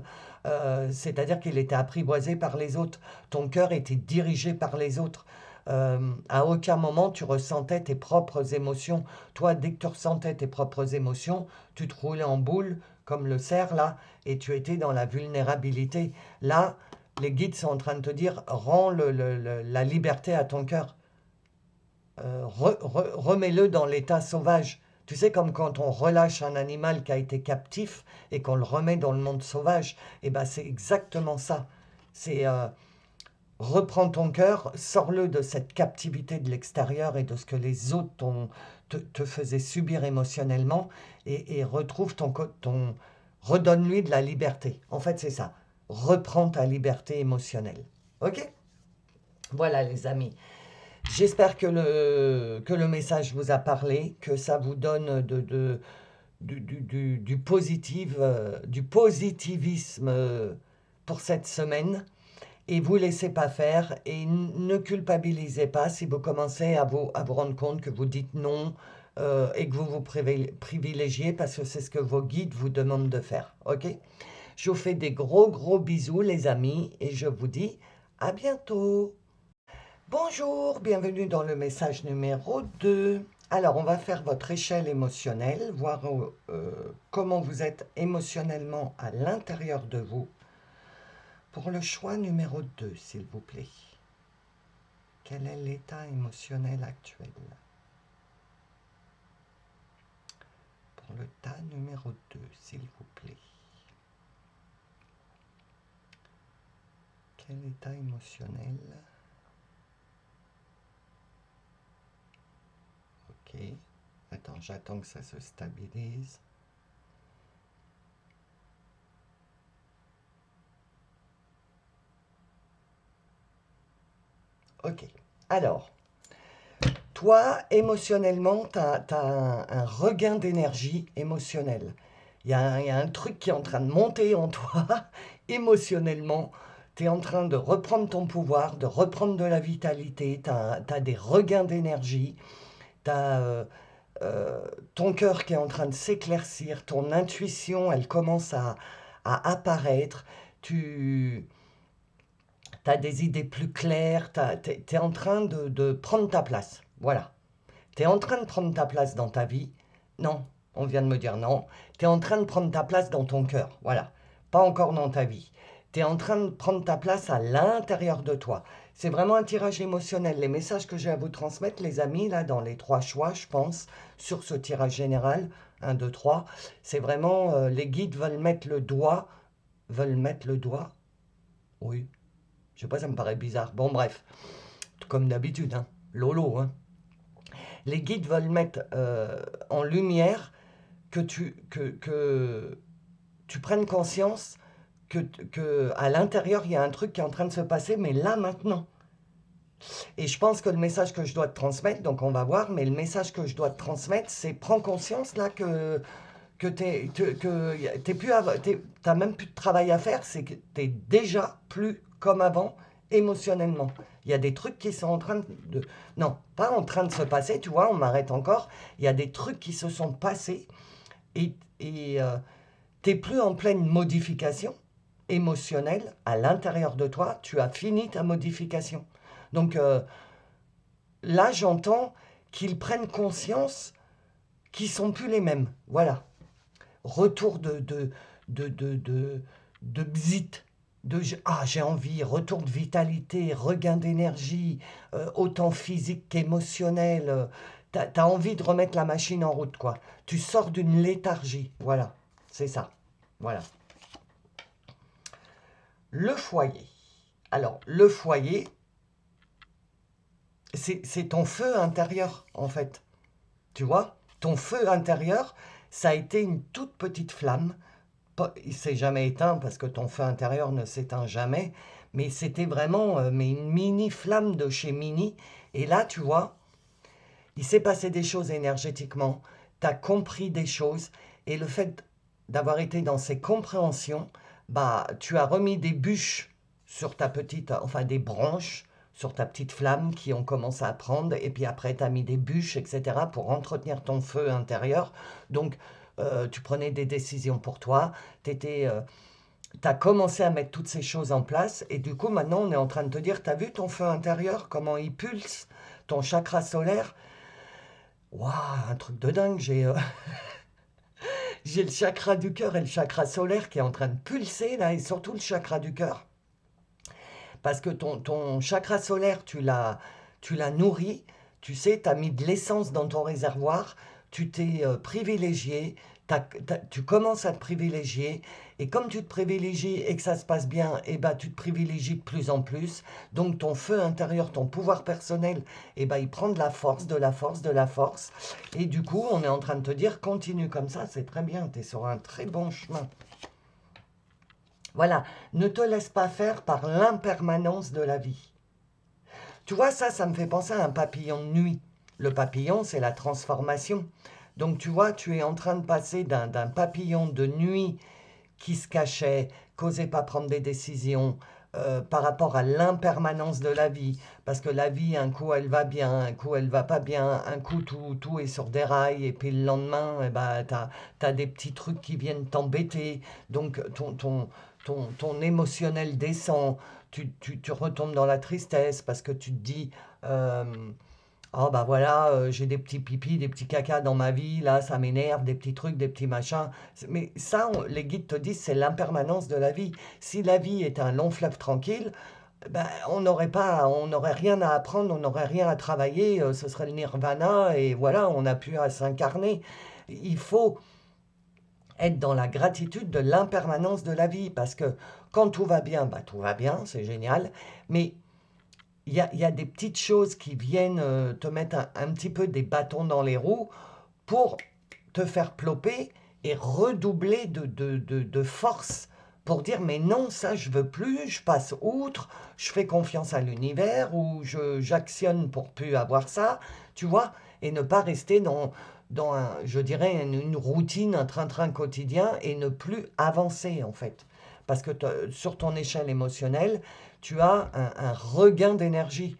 c'est-à-dire qu'il était apprivoisé par les autres. Ton cœur était dirigé par les autres. À aucun moment tu ressentais tes propres émotions. Toi, dès que tu ressentais tes propres émotions, tu te roulais en boule, comme le cerf là, et tu étais dans la vulnérabilité. Là, les guides sont en train de te dire, rends la liberté à ton cœur. Remets-le dans l'état sauvage. Tu sais, comme quand on relâche un animal qui a été captif et qu'on le remet dans le monde sauvage, et ben c'est exactement ça. C'est reprends ton cœur, sors-le de cette captivité de l'extérieur et de ce que les autres te faisaient subir émotionnellement et retrouve redonne-lui de la liberté. En fait, c'est ça. Reprends ta liberté émotionnelle. Ok? Voilà, les amis. J'espère que le message vous a parlé, que ça vous donne du du positivisme pour cette semaine. Et vous laissez pas faire et ne culpabilisez pas si vous commencez à vous rendre compte que vous dites non et que vous vous privilégiez parce que c'est ce que vos guides vous demandent de faire. Ok? Je vous fais des gros bisous les amis et je vous dis à bientôt. Bonjour, bienvenue dans le message numéro 2. Alors, on va faire votre échelle émotionnelle, voir comment vous êtes émotionnellement à l'intérieur de vous. Pour le choix numéro 2, s'il vous plaît. Quel est l'état émotionnel actuel? Pour le tas numéro 2, s'il vous plaît. Quel état émotionnel? Ok. Attends, j'attends que ça se stabilise. Ok. Alors, toi, émotionnellement, tu as un regain d'énergie émotionnelle. Il y a un truc qui est en train de monter en toi, émotionnellement. Tu es en train de reprendre ton pouvoir, de reprendre de la vitalité. Tu as des regains d'énergie. Tu as ton cœur qui est en train de s'éclaircir. Ton intuition, elle commence à apparaître. Tu as des idées plus claires. Tu es en train de prendre ta place. Voilà. Tu es en train de prendre ta place dans ta vie? Non, on vient de me dire non. Tu es en train de prendre ta place dans ton cœur. Voilà. Pas encore dans ta vie. Tu es en train de prendre ta place à l'intérieur de toi. C'est vraiment un tirage émotionnel. Les messages que j'ai à vous transmettre, les amis, là, dans les 3 choix, je pense, sur ce tirage général, 1, 2, 3, c'est vraiment, les guides veulent mettre le doigt, oui, je sais pas, ça me paraît bizarre. Bon, bref, comme d'habitude, hein, Lolo, hein. Les guides veulent mettre en lumière que tu prennes conscience que à l'intérieur, il y a un truc qui est en train de se passer, mais là, maintenant. Et je pense que le message que je dois te transmettre, donc on va voir, mais le message que je dois te transmettre, c'est prends conscience là que t'as même plus de travail à faire, c'est que tu es déjà plus comme avant émotionnellement. Il y a des trucs qui sont en train de... Non, pas en train de se passer, tu vois, on m'arrête encore. Il y a des trucs qui se sont passés et tu n'es plus en pleine modification émotionnelle à l'intérieur de toi. Tu as fini ta modification. Donc là, j'entends qu'ils prennent conscience qu'ils ne sont plus les mêmes. Voilà. Retour de bzit, j'ai envie, retour de vitalité, regain d'énergie, autant physique qu'émotionnel. T'as envie de remettre la machine en route, quoi. Tu sors d'une léthargie, voilà, c'est ça, voilà. Le foyer. Alors, le foyer, c'est ton feu intérieur, en fait. Tu vois, ton feu intérieur, ça a été une toute petite flamme il s'est jamais éteint parce que ton feu intérieur ne s'éteint jamais, mais c'était vraiment mais une mini flamme de chez Mini. Et là, tu vois, il s'est passé des choses énergétiquement, tu as compris des choses, et le fait d'avoir été dans ces compréhensions, bah, tu as remis des bûches sur ta petite, enfin des branches sur ta petite flamme qui ont commencé à prendre, et puis après tu as mis des bûches, etc., pour entretenir ton feu intérieur. Donc, tu prenais des décisions pour toi, tu as commencé à mettre toutes ces choses en place, et du coup, maintenant, on est en train de te dire, tu as vu ton feu intérieur, comment il pulse, ton chakra solaire. Waouh, un truc de dingue, j'ai le chakra du cœur et le chakra solaire qui est en train de pulser là, et surtout le chakra du cœur. Parce que ton chakra solaire, tu l'as nourri, tu sais, tu as mis de l'essence dans ton réservoir, tu t'es privilégié, tu commences à te privilégier, et comme tu te privilégies et que ça se passe bien, et ben, tu te privilégies de plus en plus. Donc ton feu intérieur, ton pouvoir personnel, et ben, il prend de la force, de la force, de la force. Et du coup, on est en train de te dire, continue comme ça, c'est très bien, tu es sur un très bon chemin. Voilà, ne te laisse pas faire par l'impermanence de la vie. Tu vois, ça me fait penser à un papillon de nuit. Le papillon, c'est la transformation. Donc, tu vois, tu es en train de passer d'un papillon de nuit qui se cachait, qu'osait pas prendre des décisions par rapport à l'impermanence de la vie. Parce que la vie, un coup, elle va bien, un coup, elle va pas bien, un coup, tout est sur des rails, et puis le lendemain, eh ben, t'as des petits trucs qui viennent t'embêter. Donc, ton émotionnel descend, tu retombes dans la tristesse parce que tu te dis... euh, oh bah voilà, j'ai des petits pipis, des petits cacas dans ma vie, là ça m'énerve, des petits trucs, des petits machins. Mais ça, les guides te disent, c'est l'impermanence de la vie. Si la vie est un long fleuve tranquille, ben, on n'aurait rien à apprendre, on n'aurait rien à travailler, ce serait le nirvana, et voilà, on n'a plus à s'incarner. Il faut être dans la gratitude de l'impermanence de la vie, parce que quand tout va bien, bah, tout va bien, c'est génial, mais il y a des petites choses qui viennent te mettre un petit peu des bâtons dans les roues pour te faire ploper et redoubler de force pour dire mais non, ça je veux plus, je passe outre, je fais confiance à l'univers ou j'actionne pour plus avoir ça, tu vois, et ne pas rester dans je dirais, une routine, un train-train quotidien et ne plus avancer en fait. Parce que sur ton échelle émotionnelle, tu as un regain d'énergie.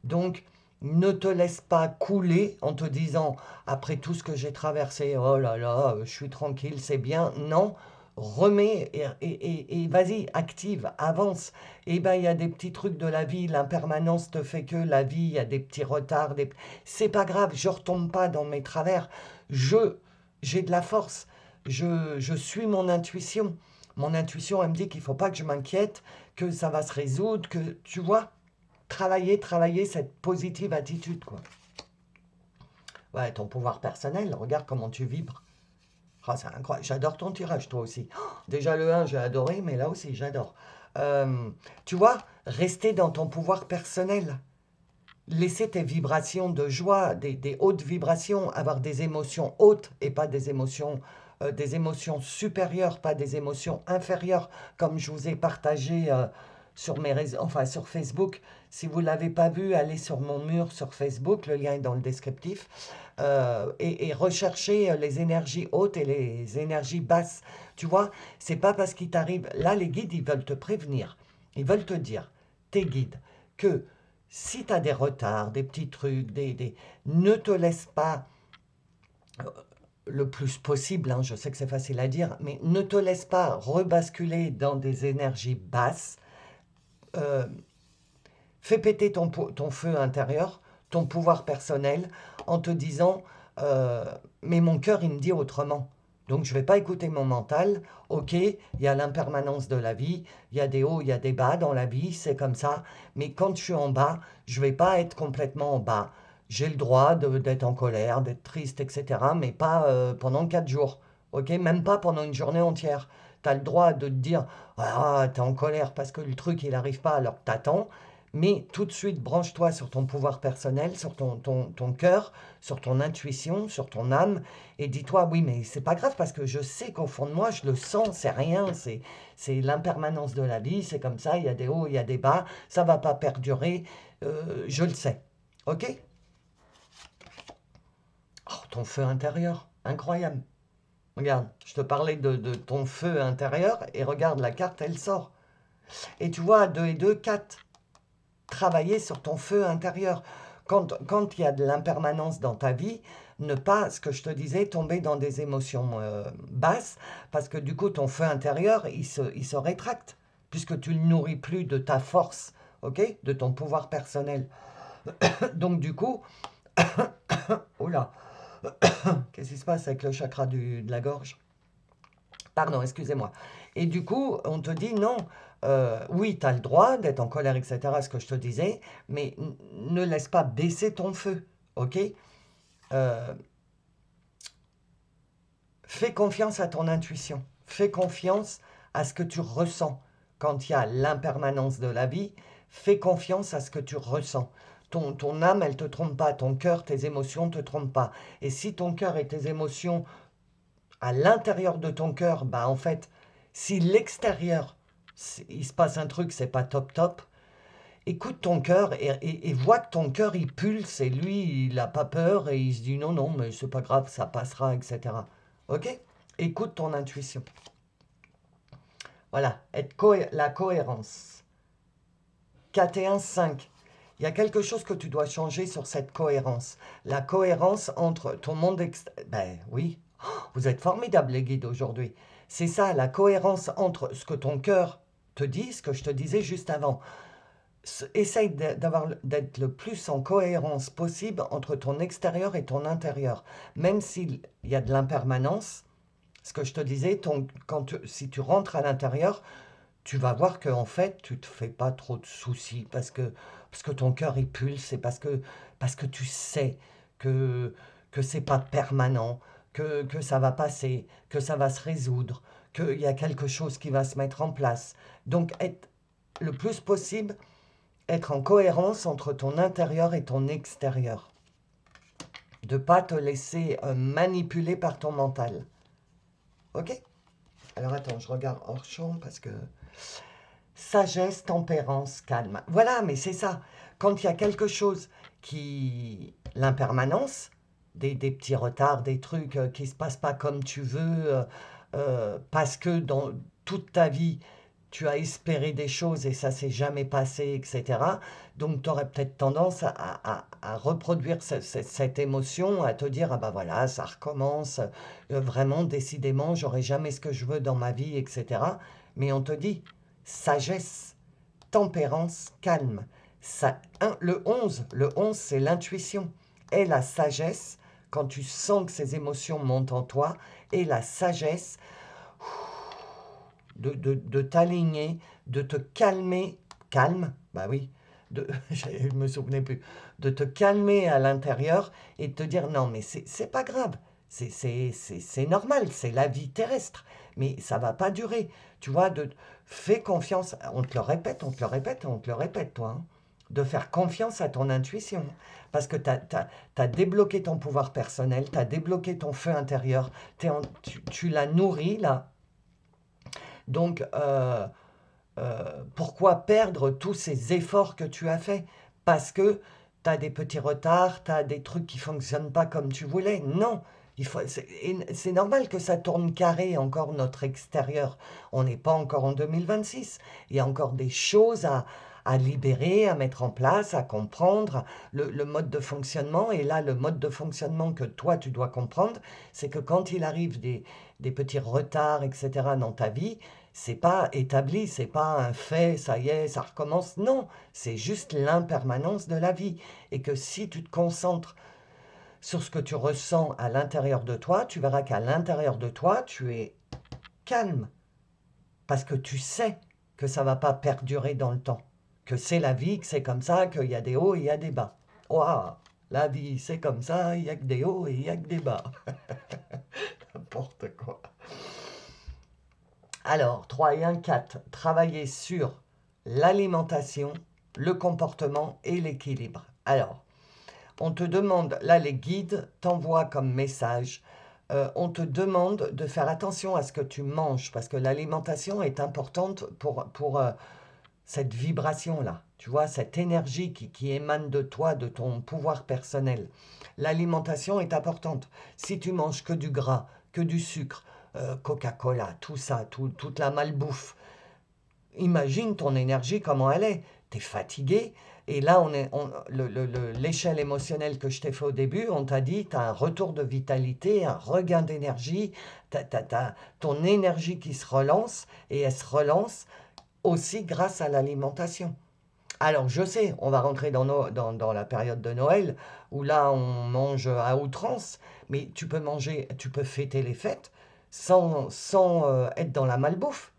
Donc, ne te laisse pas couler en te disant, après tout ce que j'ai traversé, oh là là, je suis tranquille, c'est bien. Non, remets et vas-y, active, avance. Et ben, il y a des petits trucs de la vie, l'impermanence te fait que la vie, il y a des petits retards. C'est pas grave, je retombe pas dans mes travers. J'ai de la force. Je suis mon intuition. Mon intuition, elle me dit qu'il faut pas que je m'inquiète, que ça va se résoudre, que tu vois travailler cette positive attitude, quoi. Ouais, ton pouvoir personnel, regarde comment tu vibres. Ah, c'est incroyable. J'adore ton tirage, toi aussi. Oh, déjà le un j'ai adoré, mais là aussi, j'adore. Tu vois, rester dans ton pouvoir personnel. Laisser tes vibrations de joie, des hautes vibrations, avoir des émotions hautes et pas des émotions supérieures, pas des émotions inférieures, comme je vous ai partagé sur mes réseaux, enfin sur Facebook. Si vous ne l'avez pas vu, allez sur mon mur sur Facebook, le lien est dans le descriptif, et recherchez les énergies hautes et les énergies basses. Tu vois, c'est pas parce qu'il t'arrive. Là, les guides, ils veulent te prévenir. Ils veulent te dire, tes guides, que si tu as des retards, des petits trucs, ne te laisse pas le plus possible, hein, je sais que c'est facile à dire, mais ne te laisse pas rebasculer dans des énergies basses. Euh, Fais péter ton feu intérieur, ton pouvoir personnel, en te disant mais mon cœur, il me dit autrement. Donc, je ne vais pas écouter mon mental. Ok, il y a l'impermanence de la vie, il y a des hauts, il y a des bas dans la vie, c'est comme ça. Mais quand je suis en bas, je ne vais pas être complètement en bas. J'ai le droit d'être en colère, d'être triste, etc. Mais pas pendant 4 jours. Ok, même pas pendant une journée entière. Tu as le droit de te dire, ah, tu es en colère parce que le truc, il n'arrive pas alors que t'attends. Mais tout de suite, branche-toi sur ton pouvoir personnel, sur ton cœur, sur ton intuition, sur ton âme, et dis-toi, oui, mais c'est pas grave parce que je sais qu'au fond de moi, je le sens, c'est rien, c'est l'impermanence de la vie, c'est comme ça, il y a des hauts, il y a des bas, ça va pas perdurer, je le sais. Ok? Oh, ton feu intérieur, incroyable. Regarde, je te parlais de ton feu intérieur, et regarde, la carte, elle sort. Et tu vois, 2 et 2, 4. Travailler sur ton feu intérieur. Quand il y a de l'impermanence dans ta vie, ne pas, ce que je te disais, tomber dans des émotions basses, parce que du coup, ton feu intérieur, il se rétracte, puisque tu ne le nourris plus de ta force, ok, de ton pouvoir personnel. Donc du coup, oh là, qu'est-ce qui se passe avec le chakra de la gorge? Pardon, excusez-moi. Et du coup, on te dit non, oui, tu as le droit d'être en colère, etc., ce que je te disais, mais ne laisse pas baisser ton feu, ok? Euh, Fais confiance à ton intuition, fais confiance à ce que tu ressens. Quand il y a l'impermanence de la vie, fais confiance à ce que tu ressens. Ton âme, elle ne te trompe pas, ton cœur, tes émotions ne te trompent pas. Et si ton cœur et tes émotions, à l'intérieur de ton cœur, bah en fait, si l'extérieur, il se passe un truc, c'est pas top top, écoute ton cœur et vois que ton cœur, il pulse et lui, il n'a pas peur et il se dit non, non, mais c'est pas grave, ça passera, etc. Ok? Écoute ton intuition. Voilà, la cohérence. 4 et 1, 5. Il y a quelque chose que tu dois changer sur cette cohérence. La cohérence entre ton monde extérieur. Ben oui, vous êtes formidables les guides aujourd'hui. C'est ça, la cohérence entre ce que ton cœur te dit, ce que je te disais juste avant. Essaye d'être le plus en cohérence possible entre ton extérieur et ton intérieur. Même s'il y a de l'impermanence, ce que je te disais, si tu rentres à l'intérieur, tu vas voir qu'en fait, tu ne te fais pas trop de soucis parce que ton cœur il pulse et parce que tu sais que c'est pas permanent, que ça va passer, que ça va se résoudre, qu'il y a quelque chose qui va se mettre en place. Donc, être le plus possible, être en cohérence entre ton intérieur et ton extérieur. De ne pas te laisser manipuler par ton mental. Ok? Alors attends, je regarde hors champ parce que sagesse, tempérance, calme. Voilà, mais c'est ça. Quand il y a quelque chose qui... L'impermanence, des petits retards, des trucs qui ne se passent pas comme tu veux, parce que dans toute ta vie, tu as espéré des choses et ça s'est jamais passé, etc. Donc, tu aurais peut-être tendance à reproduire cette émotion, à te dire, ah ben voilà, ça recommence, vraiment, décidément, j'aurai jamais ce que je veux dans ma vie, etc. Mais on te dit, sagesse, tempérance, calme. Le onze, c'est l'intuition. Et la sagesse, quand tu sens que ces émotions montent en toi, et la sagesse de t'aligner, de te calmer, calme, bah oui, je me souvenais plus, de te calmer à l'intérieur et de te dire non, mais c'est pas grave, c'est normal, c'est la vie terrestre, mais ça va pas durer. Tu vois, fais confiance, on te le répète, on te le répète, on te le répète, toi, hein, de faire confiance à ton intuition. Parce que tu as débloqué ton pouvoir personnel, tu as débloqué ton feu intérieur, tu l'as nourri là. Donc, pourquoi perdre tous ces efforts que tu as faits? Parce que tu as des petits retards, tu as des trucs qui ne fonctionnent pas comme tu voulais. Non, c'est normal que ça tourne carré encore notre extérieur. On n'est pas encore en 2026. Il y a encore des choses à libérer, à mettre en place, à comprendre le mode de fonctionnement. Et là, le mode de fonctionnement que toi, tu dois comprendre, c'est que quand il arrive des petits retards, etc., dans ta vie, c'est pas établi, c'est pas un fait, ça y est, ça recommence. Non, c'est juste l'impermanence de la vie. Et que si tu te concentres sur ce que tu ressens à l'intérieur de toi, tu verras qu'à l'intérieur de toi, tu es calme. Parce que tu sais que ça va pas perdurer dans le temps. Que c'est la vie, que c'est comme ça, qu'il y a des hauts et il y a des bas. Waouh, la vie, c'est comme ça, il y a que des hauts et il y a que des bas. N'importe quoi. Alors, 3 et 1, 4. Travailler sur l'alimentation, le comportement et l'équilibre. Alors, on te demande, là les guides t'envoient comme message, on te demande de faire attention à ce que tu manges, parce que l'alimentation est importante pour cette vibration-là, tu vois, cette énergie qui émane de toi, de ton pouvoir personnel. L'alimentation est importante. Si tu manges que du gras, que du sucre, Coca-Cola, tout ça, toute la malbouffe, imagine ton énergie, comment elle est. Tu es fatigué. Et là, l'échelle émotionnelle que je t'ai fait au début, on t'a dit, tu as un retour de vitalité, un regain d'énergie, ton énergie qui se relance, et elle se relance aussi grâce à l'alimentation. Alors, je sais, on va rentrer dans la période de Noël, où là, on mange à outrance, mais tu peux manger, tu peux fêter les fêtes sans être dans la malbouffe.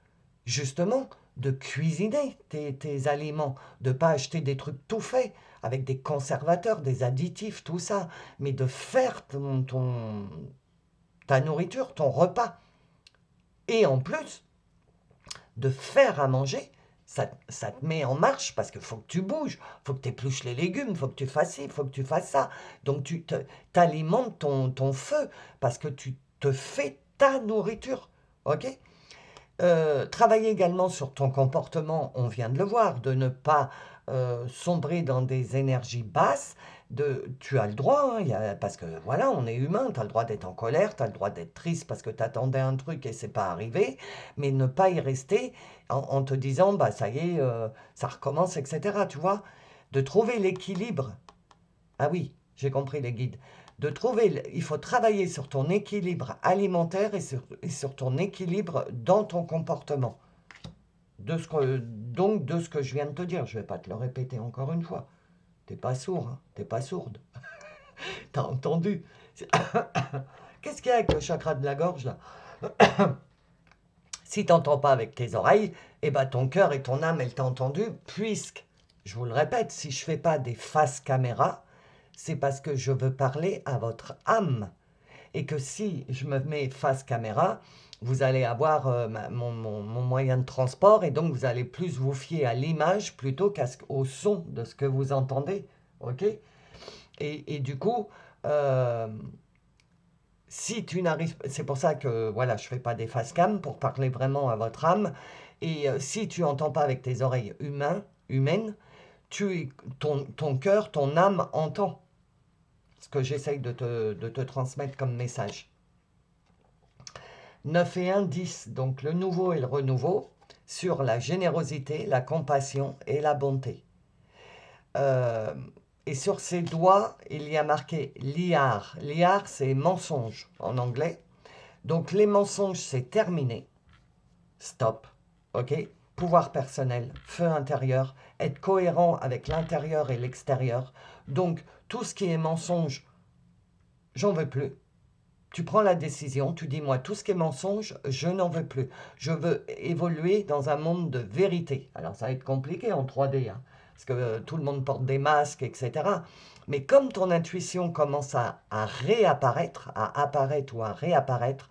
Justement, de cuisiner tes aliments, de ne pas acheter des trucs tout faits, avec des conservateurs, des additifs, tout ça, mais de faire ta nourriture, ton repas. Et en plus, de faire à manger, ça te met en marche parce qu'il faut que tu bouges, il faut que tu épluches les légumes, il faut que tu fasses ci, il faut que tu fasses ça. Donc tu alimentes ton feu parce que tu te fais ta nourriture. Ok? Travailler également sur ton comportement, on vient de le voir, de ne pas sombrer dans des énergies basses. Tu as le droit, hein, parce que voilà, on est humain, tu as le droit d'être en colère, tu as le droit d'être triste parce que tu attendais un truc et c'est pas arrivé, mais ne pas y rester en te disant, bah ça y est, ça recommence, etc. Tu vois, de trouver l'équilibre. Ah oui, j'ai compris les guides. Il faut travailler sur ton équilibre alimentaire et sur ton équilibre dans ton comportement. Donc, de ce que je viens de te dire, je ne vais pas te le répéter encore une fois. T'es pas sourd, hein, t'es pas sourde. T'as entendu? Qu'est-ce qu'il y a avec le chakra de la gorge là? Si t'entends pas avec tes oreilles, eh ben ton cœur et ton âme, elles t'ont entendu, puisque, je vous le répète, si je fais pas des faces caméra, c'est parce que je veux parler à votre âme. Et que si je me mets face caméra, vous allez avoir mon moyen de transport et donc vous allez plus vous fier à l'image plutôt qu'au son de ce que vous entendez. Ok? Et du coup, euh, si tu n'arrives, c'est pour ça que voilà, je fais pas des face cam pour parler vraiment à votre âme. Et si tu entends pas avec tes oreilles humaines, ton cœur, ton âme entend ce que j'essaye de te transmettre comme message. 9 et 1, 10, donc le nouveau et le renouveau, sur la générosité, la compassion et la bonté. Euh, et sur ses doigts, il y a marqué liar. Liar, c'est mensonge en anglais. Donc les mensonges, c'est terminé. Stop. Ok? Pouvoir personnel, feu intérieur, être cohérent avec l'intérieur et l'extérieur. Donc tout ce qui est mensonge, j'en veux plus. Tu prends la décision, tu dis, moi, tout ce qui est mensonge, je n'en veux plus. Je veux évoluer dans un monde de vérité. Alors, ça va être compliqué en 3D, hein, parce que tout le monde porte des masques, etc. Mais comme ton intuition commence à réapparaître, à apparaître ou à réapparaître,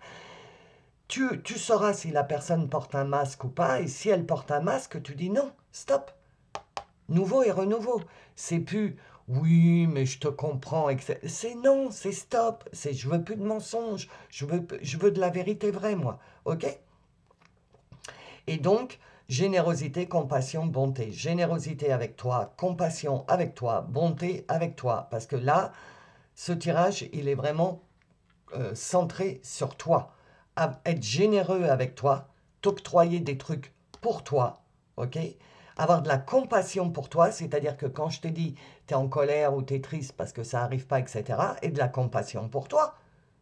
tu sauras si la personne porte un masque ou pas. Et si elle porte un masque, tu dis non, stop. Nouveau et renouveau. C'est plus oui, mais je te comprends. C'est non, c'est stop. C'est je veux plus de mensonges. Je veux de la vérité vraie, moi. Ok? Et donc, générosité, compassion, bonté. Générosité avec toi, compassion avec toi, bonté avec toi. Parce que là, ce tirage, il est vraiment centré sur toi. Être généreux avec toi, t'octroyer des trucs pour toi. Ok? Avoir de la compassion pour toi, c'est-à-dire que quand je te dis tu es en colère ou tu es triste parce que ça n'arrive pas, etc., et de la compassion pour toi.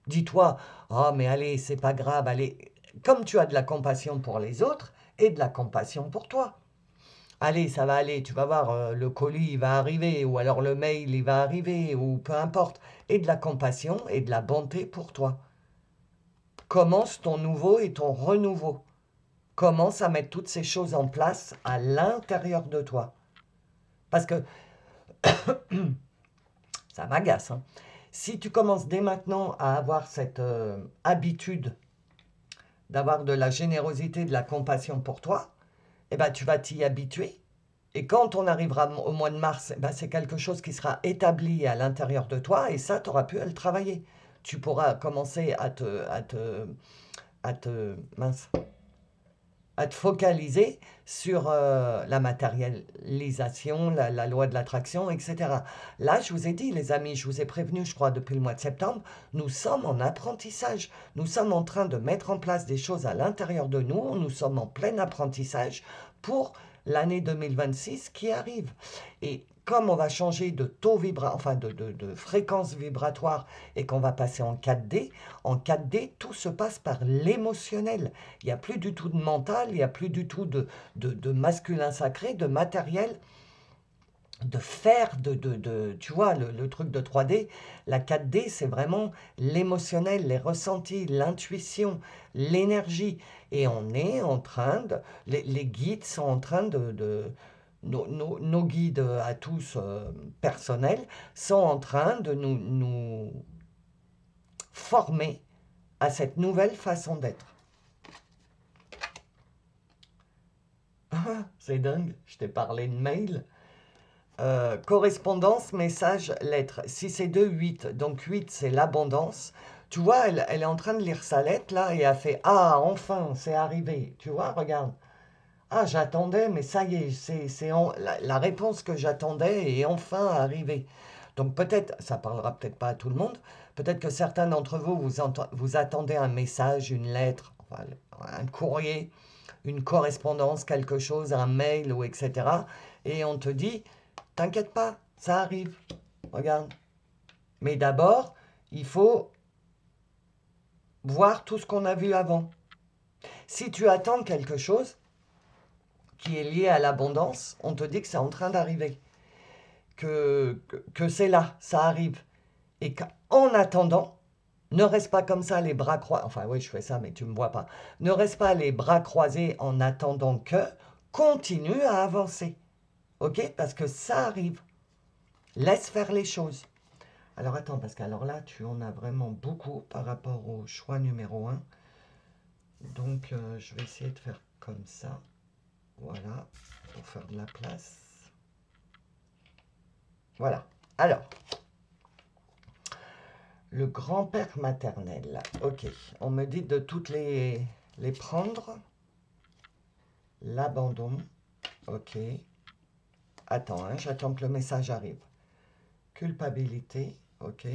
Dis-toi, oh mais allez, c'est pas grave, allez, comme tu as de la compassion pour les autres, et de la compassion pour toi. Allez, ça va aller, tu vas voir, le colis il va arriver, ou alors le mail il va arriver, ou peu importe, et de la compassion et de la bonté pour toi. Commence ton nouveau et ton renouveau. Commence à mettre toutes ces choses en place à l'intérieur de toi. Parce que ça m'agace, hein. Si tu commences dès maintenant à avoir cette habitude d'avoir de la générosité, de la compassion pour toi, eh ben, tu vas t'y habituer. Et quand on arrivera au mois de mars, ben c'est quelque chose qui sera établi à l'intérieur de toi et ça, tu auras pu à le travailler. Tu pourras commencer mince, à te focaliser sur la matérialisation, la loi de l'attraction, etc. Là, je vous ai dit, les amis, je vous ai prévenu, je crois, depuis le mois de septembre, nous sommes en apprentissage. Nous sommes en train de mettre en place des choses à l'intérieur de nous. Nous sommes en plein apprentissage pour l'année 2026 qui arrive. Et comme on va changer de taux enfin de fréquence vibratoire et qu'on va passer en 4D, tout se passe par l'émotionnel. Il n'y a plus du tout de mental, il n'y a plus du tout de masculin sacré, de matériel, de faire, tu vois, le truc de 3D. La 4D, c'est vraiment l'émotionnel, les ressentis, l'intuition, l'énergie. Et on est en train les guides sont en train nos guides à tous personnels sont en train de nous former à cette nouvelle façon d'être. C'est dingue, je t'ai parlé de mail. Correspondance, message, lettre. Si c'est 2, 8. Donc 8, c'est l'abondance. Tu vois, elle est en train de lire sa lettre là et elle fait ah, enfin, c'est arrivé. Tu vois, regarde. Ah, j'attendais, mais ça y est, la réponse que j'attendais est enfin arrivée. Donc peut-être, ça parlera peut-être pas à tout le monde, peut-être que certains d'entre vous, vous attendez un message, une lettre, enfin, un courrier, une correspondance, quelque chose, un mail ou etc. Et on te dit, t'inquiète pas, ça arrive, regarde. Mais d'abord, il faut voir tout ce qu'on a vu avant. Si tu attends quelque chose qui est lié à l'abondance, on te dit que c'est en train d'arriver, que c'est là, ça arrive. Et qu'en attendant, ne reste pas comme ça les bras croisés. Enfin oui, je fais ça, mais tu ne me vois pas. Ne reste pas les bras croisés en attendant que. Continue à avancer. Ok? Parce que ça arrive. Laisse faire les choses. Alors attends, parce qu'alors là, tu en as vraiment beaucoup par rapport au choix numéro 1. Donc je vais essayer de faire comme ça. Voilà, pour faire de la place. Voilà. Alors, le grand-père maternel. Ok, on me dit de toutes les prendre. L'abandon. Ok. Attends, hein, j'attends que le message arrive. Culpabilité. Ok.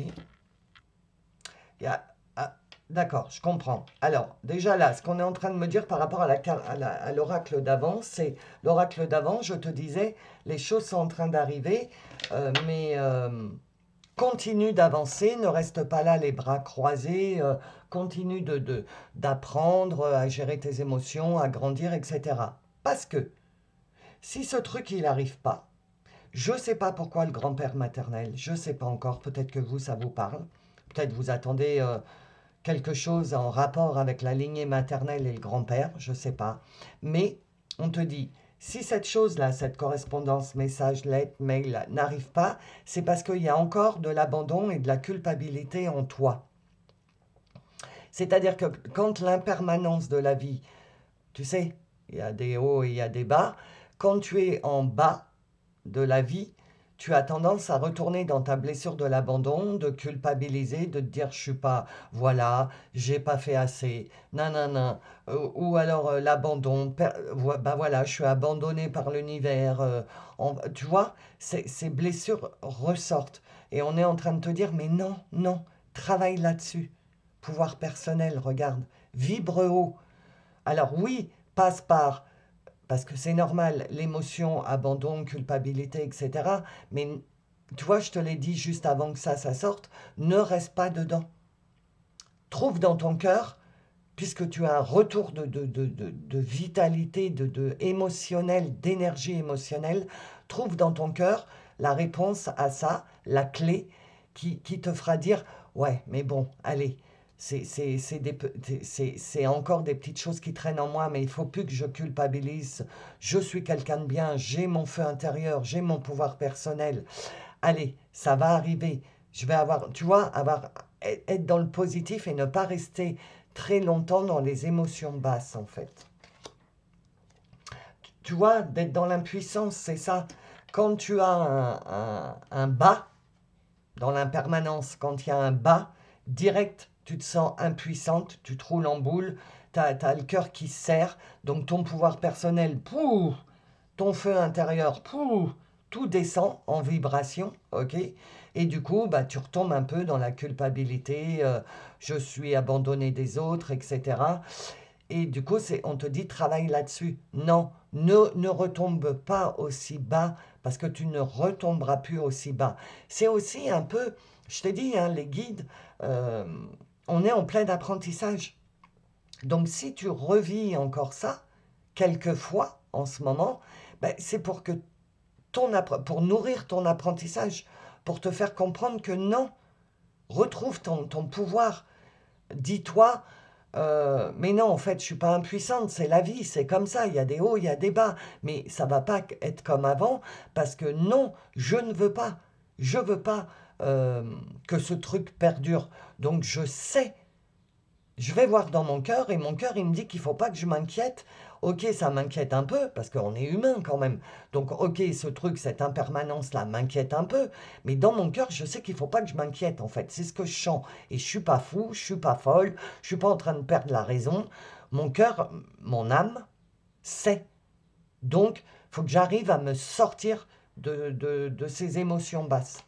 Ah, d'accord, je comprends. Alors, déjà là, ce qu'on est en train de me dire par rapport à l'oracle d'avant, c'est l'oracle d'avant, je te disais, les choses sont en train d'arriver, mais continue d'avancer, ne reste pas là les bras croisés, continue d'apprendre à gérer tes émotions, à grandir, etc. Parce que si ce truc, il n'arrive pas, je ne sais pas pourquoi le grand-père maternel, je ne sais pas encore, peut-être que vous, ça vous parle, peut-être vous attendez quelque chose en rapport avec la lignée maternelle et le grand-père, je ne sais pas, mais on te dit, si cette chose-là, cette correspondance, message, lettre, mail, n'arrive pas, c'est parce qu'il y a encore de l'abandon et de la culpabilité en toi. C'est-à-dire que quand l'impermanence de la vie, tu sais, il y a des hauts et il y a des bas, quand tu es en bas de la vie, tu as tendance à retourner dans ta blessure de l'abandon, de culpabiliser, de te dire je suis pas, voilà, j'ai pas fait assez, nanana, ou alors l'abandon, bah voilà, je suis abandonné par l'univers, tu vois, ces blessures ressortent et on est en train de te dire mais non, non, travaille là-dessus, pouvoir personnel, regarde, vibre haut. Alors oui, passe par parce que c'est normal, l'émotion, abandon, culpabilité, etc. Mais tu vois, je te l'ai dit juste avant que ça sorte, ne reste pas dedans. Trouve dans ton cœur, puisque tu as un retour de vitalité, émotionnel, d'énergie émotionnelle, trouve dans ton cœur la réponse à ça, la clé qui te fera dire, ouais, mais bon, allez, c'est encore des petites choses qui traînent en moi, mais il faut plus que je culpabilise. Je suis quelqu'un de bien, j'ai mon feu intérieur, j'ai mon pouvoir personnel. Allez, ça va arriver. Je vais avoir, tu vois, être dans le positif et ne pas rester très longtemps dans les émotions basses, en fait. tu vois, d'être dans l'impuissance, c'est ça. Quand tu as un bas, dans l'impermanence, quand il y a un bas, direct, tu te sens impuissante, tu te roules en boule, tu as le cœur qui se serre, donc ton pouvoir personnel, pouf, ton feu intérieur, pouf, tout descend en vibration, ok? Et du coup, bah, tu retombes un peu dans la culpabilité, je suis abandonné des autres, etc. Et du coup, on te dit travaille là-dessus. Non, ne retombe pas aussi bas parce que tu ne retomberas plus aussi bas. C'est aussi un peu, je t'ai dit, hein, les guides, euh, on est en plein apprentissage. Donc si tu revis encore ça, quelquefois en ce moment, ben, c'est pour que pour nourrir ton apprentissage, pour te faire comprendre que non, retrouve ton pouvoir. Dis-toi, mais non, en fait, je suis pas impuissante, c'est la vie, c'est comme ça, il y a des hauts, il y a des bas, mais ça va pas être comme avant, parce que non, je veux pas que ce truc perdure. Donc je vais voir dans mon cœur, et mon cœur, il me dit qu'il faut pas que je m'inquiète. Ok, ça m'inquiète un peu, parce qu'on est humain quand même. Donc, ok, ce truc, cette impermanence-là m'inquiète un peu, mais dans mon cœur, je sais qu'il faut pas que je m'inquiète, en fait. C'est ce que je sens. Et je suis pas fou, je suis pas folle, je suis pas en train de perdre la raison. Mon cœur, mon âme, sait. Donc, faut que j'arrive à me sortir de ces émotions basses.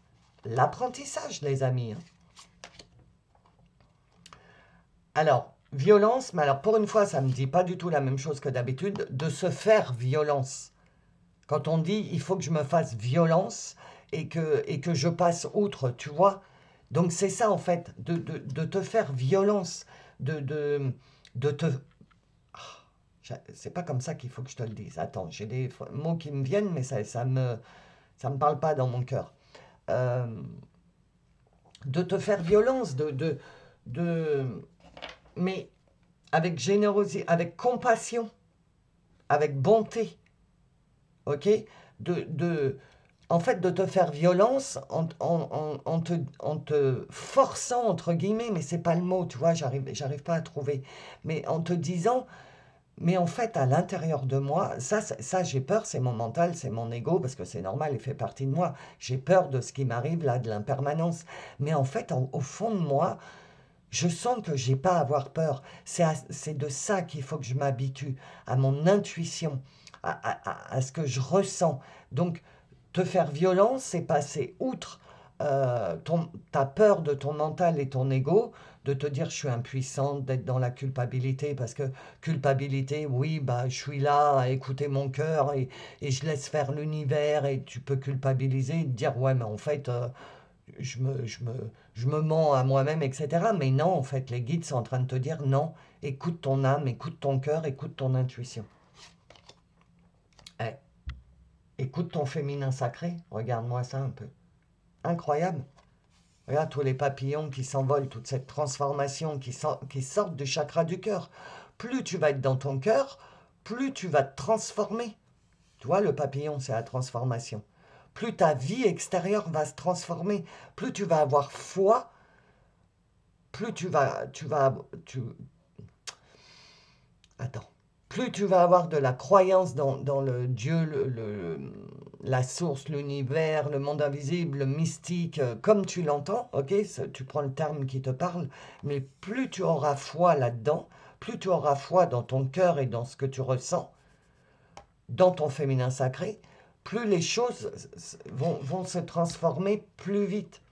L'apprentissage, les amis, hein. Alors, violence, mais alors pour une fois, ça ne me dit pas du tout la même chose que d'habitude, de se faire violence. Quand on dit il faut que je me fasse violence et que je passe outre, tu vois. Donc c'est ça en fait, de te faire violence, de te... C'est pas comme ça qu'il faut que je te le dise. Attends, j'ai des mots qui me viennent, mais ça me parle pas dans mon cœur. Euh, de te faire violence, de, mais avec générosité, avec compassion, avec bonté, ok? En fait, de te faire violence en te forçant, entre guillemets, mais c'est pas le mot, tu vois, j'arrive pas à trouver, mais en te disant, mais en fait, à l'intérieur de moi, ça j'ai peur, c'est mon mental, c'est mon ego, parce que c'est normal, il fait partie de moi. J'ai peur de ce qui m'arrive là, de l'impermanence. Mais en fait, au fond de moi, je sens que j'ai pas à avoir peur. C'est de ça qu'il faut que je m'habitue, à mon intuition, à ce que je ressens. Donc, te faire violence, c'est passer outre ta peur de ton mental et ton ego, de te dire je suis impuissante, d'être dans la culpabilité, parce que culpabilité, oui, bah, je suis là à écouter mon cœur et je laisse faire l'univers et tu peux culpabiliser et te dire ouais, mais en fait, je me, je me, je me mens à moi-même, etc. Mais non, en fait, les guides sont en train de te dire non, écoute ton âme, écoute ton cœur, écoute ton intuition. Eh, écoute ton féminin sacré, regarde-moi ça un peu. Incroyable. Regarde tous les papillons qui s'envolent, toute cette transformation qui sortent du chakra du cœur. Plus tu vas être dans ton cœur, plus tu vas te transformer. Tu vois, le papillon, c'est la transformation. Plus ta vie extérieure va se transformer, plus tu vas avoir foi, plus attends, plus tu vas avoir de la croyance dans le Dieu, la source, l'univers, le monde invisible, le mystique, comme tu l'entends, ok, tu prends le terme qui te parle, mais plus tu auras foi là-dedans, plus tu auras foi dans ton cœur et dans ce que tu ressens, dans ton féminin sacré, plus les choses vont se transformer plus vite.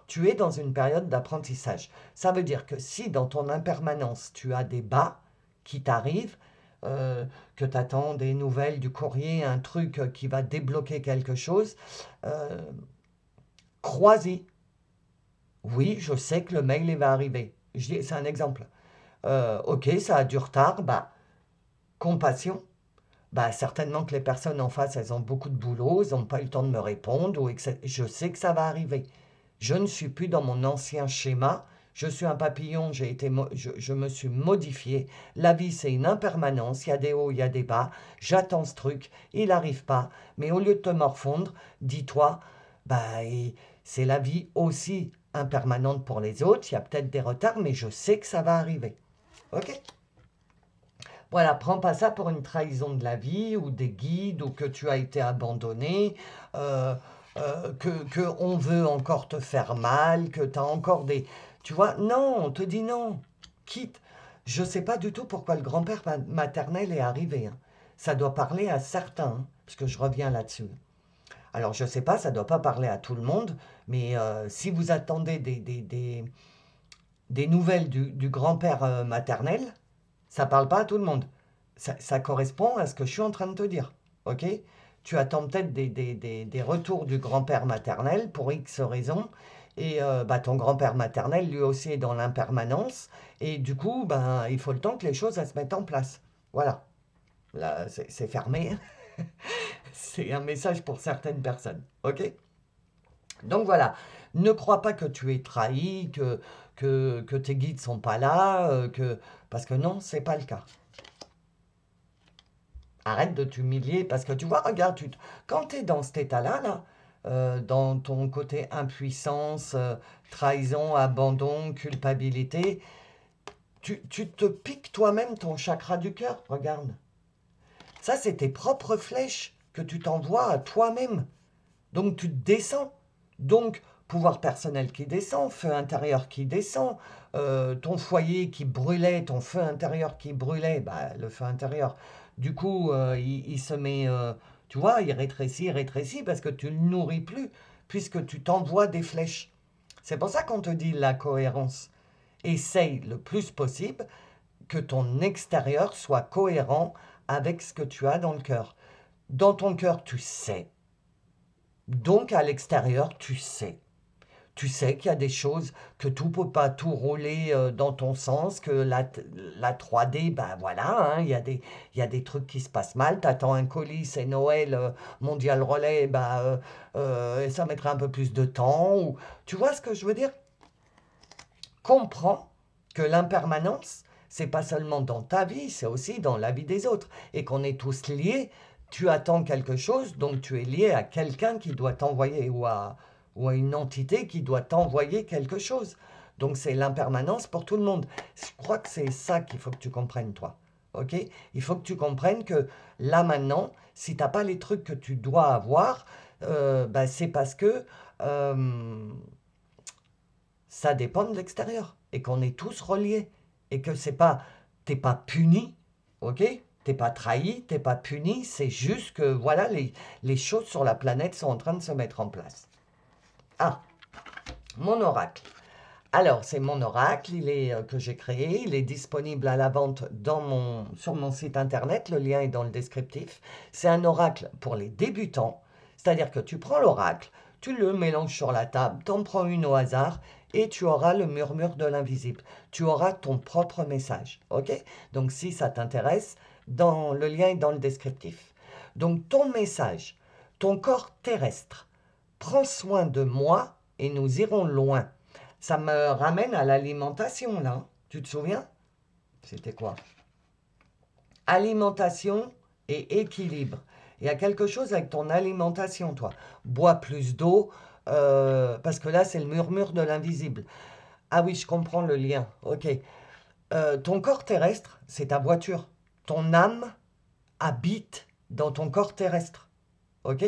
Tu es dans une période d'apprentissage. Ça veut dire que si dans ton impermanence, tu as des bas qui t'arrivent, euh, que tu attends des nouvelles du courrier, un truc qui va débloquer quelque chose, euh, crois-y. Oui, je sais que le mail il va arriver. C'est un exemple. Ok, ça a du retard, bah, compassion. Bah, certainement que les personnes en face, elles ont beaucoup de boulot, elles n'ont pas eu le temps de me répondre, ou etc. Je sais que ça va arriver. Je ne suis plus dans mon ancien schéma. Je suis un papillon, je me suis modifié. La vie, c'est une impermanence. Il y a des hauts, il y a des bas. J'attends ce truc, il n'arrive pas. Mais au lieu de te morfondre, dis-toi, bah, c'est la vie aussi impermanente pour les autres. Il y a peut-être des retards, mais je sais que ça va arriver. Ok? Voilà, prends pas ça pour une trahison de la vie ou des guides ou que tu as été abandonné, euh, que on veut encore te faire mal, que tu as encore des... Tu vois, non, on te dit non, quitte. Je sais pas du tout pourquoi le grand-père maternel est arrivé, hein. Ça doit parler à certains, hein, parce que je reviens là-dessus. Alors je sais pas, ça doit pas parler à tout le monde, mais si vous attendez des nouvelles du grand-père maternel, ça parle pas à tout le monde. Ça correspond à ce que je suis en train de te dire. Ok? Tu attends peut-être des retours du grand-père maternel pour X raisons. Et bah, ton grand-père maternel, lui aussi, est dans l'impermanence. Et du coup, ben, il faut le temps que les choses elles se mettent en place. Voilà. Là, c'est fermé. C'est un message pour certaines personnes. Ok? Donc voilà. Ne crois pas que tu es trahi, que tes guides sont pas là, parce que non, c'est pas le cas. Arrête de t'humilier parce que tu vois, regarde, quand tu es dans cet état-là, là, dans ton côté impuissance, trahison, abandon, culpabilité, tu te piques toi-même ton chakra du cœur, regarde. Ça, c'est tes propres flèches que tu t'envoies à toi-même. Donc tu te descends. Donc pouvoir personnel qui descend, feu intérieur qui descend, ton foyer qui brûlait, ton feu intérieur qui brûlait, bah, le feu intérieur, du coup, il se met, tu vois, il rétrécit parce que tu ne le nourris plus, puisque tu t'envoies des flèches. C'est pour ça qu'on te dit la cohérence. Essaye le plus possible que ton extérieur soit cohérent avec ce que tu as dans le cœur. Dans ton cœur, tu sais. Donc à l'extérieur, tu sais. Tu sais qu'il y a des choses, que tout ne peut pas tout rouler dans ton sens, que la 3D, ben voilà, hein, il y a des trucs qui se passent mal. Tu attends un colis, c'est Noël, Mondial Relais, ben, ça mettra un peu plus de temps. Ou... Tu vois ce que je veux dire? Comprends que l'impermanence, c'est pas seulement dans ta vie, c'est aussi dans la vie des autres. Et qu'on est tous liés. Tu attends quelque chose, donc tu es lié à quelqu'un qui doit t'envoyer ou à une entité qui doit t'envoyer quelque chose. Donc c'est l'impermanence pour tout le monde. Je crois que c'est ça qu'il faut que tu comprennes, toi. Ok? Il faut que tu comprennes que là maintenant, si tu n'as pas les trucs que tu dois avoir, bah, c'est parce que ça dépend de l'extérieur et qu'on est tous reliés et que c'est pas, t'es pas puni, ok? T'es pas trahi, t'es pas puni, c'est juste que voilà, les choses sur la planète sont en train de se mettre en place. Ah, mon oracle. Alors, c'est mon oracle, que j'ai créé, il est disponible à la vente sur mon site internet, le lien est dans le descriptif. C'est un oracle pour les débutants, c'est-à-dire que tu prends l'oracle, tu le mélanges sur la table, t'en prends une au hasard et tu auras le murmure de l'invisible. Tu auras ton propre message, ok? Donc si ça t'intéresse, le lien est dans le descriptif. Donc ton message, ton corps terrestre, prends soin de moi et nous irons loin. Ça me ramène à l'alimentation, là. Tu te souviens? C'était quoi? Alimentation et équilibre. Il y a quelque chose avec ton alimentation, toi. Bois plus d'eau, parce que là, c'est le murmure de l'invisible. Ah oui, je comprends le lien. Ok. Ton corps terrestre, c'est ta voiture. Ton âme habite dans ton corps terrestre. Ok?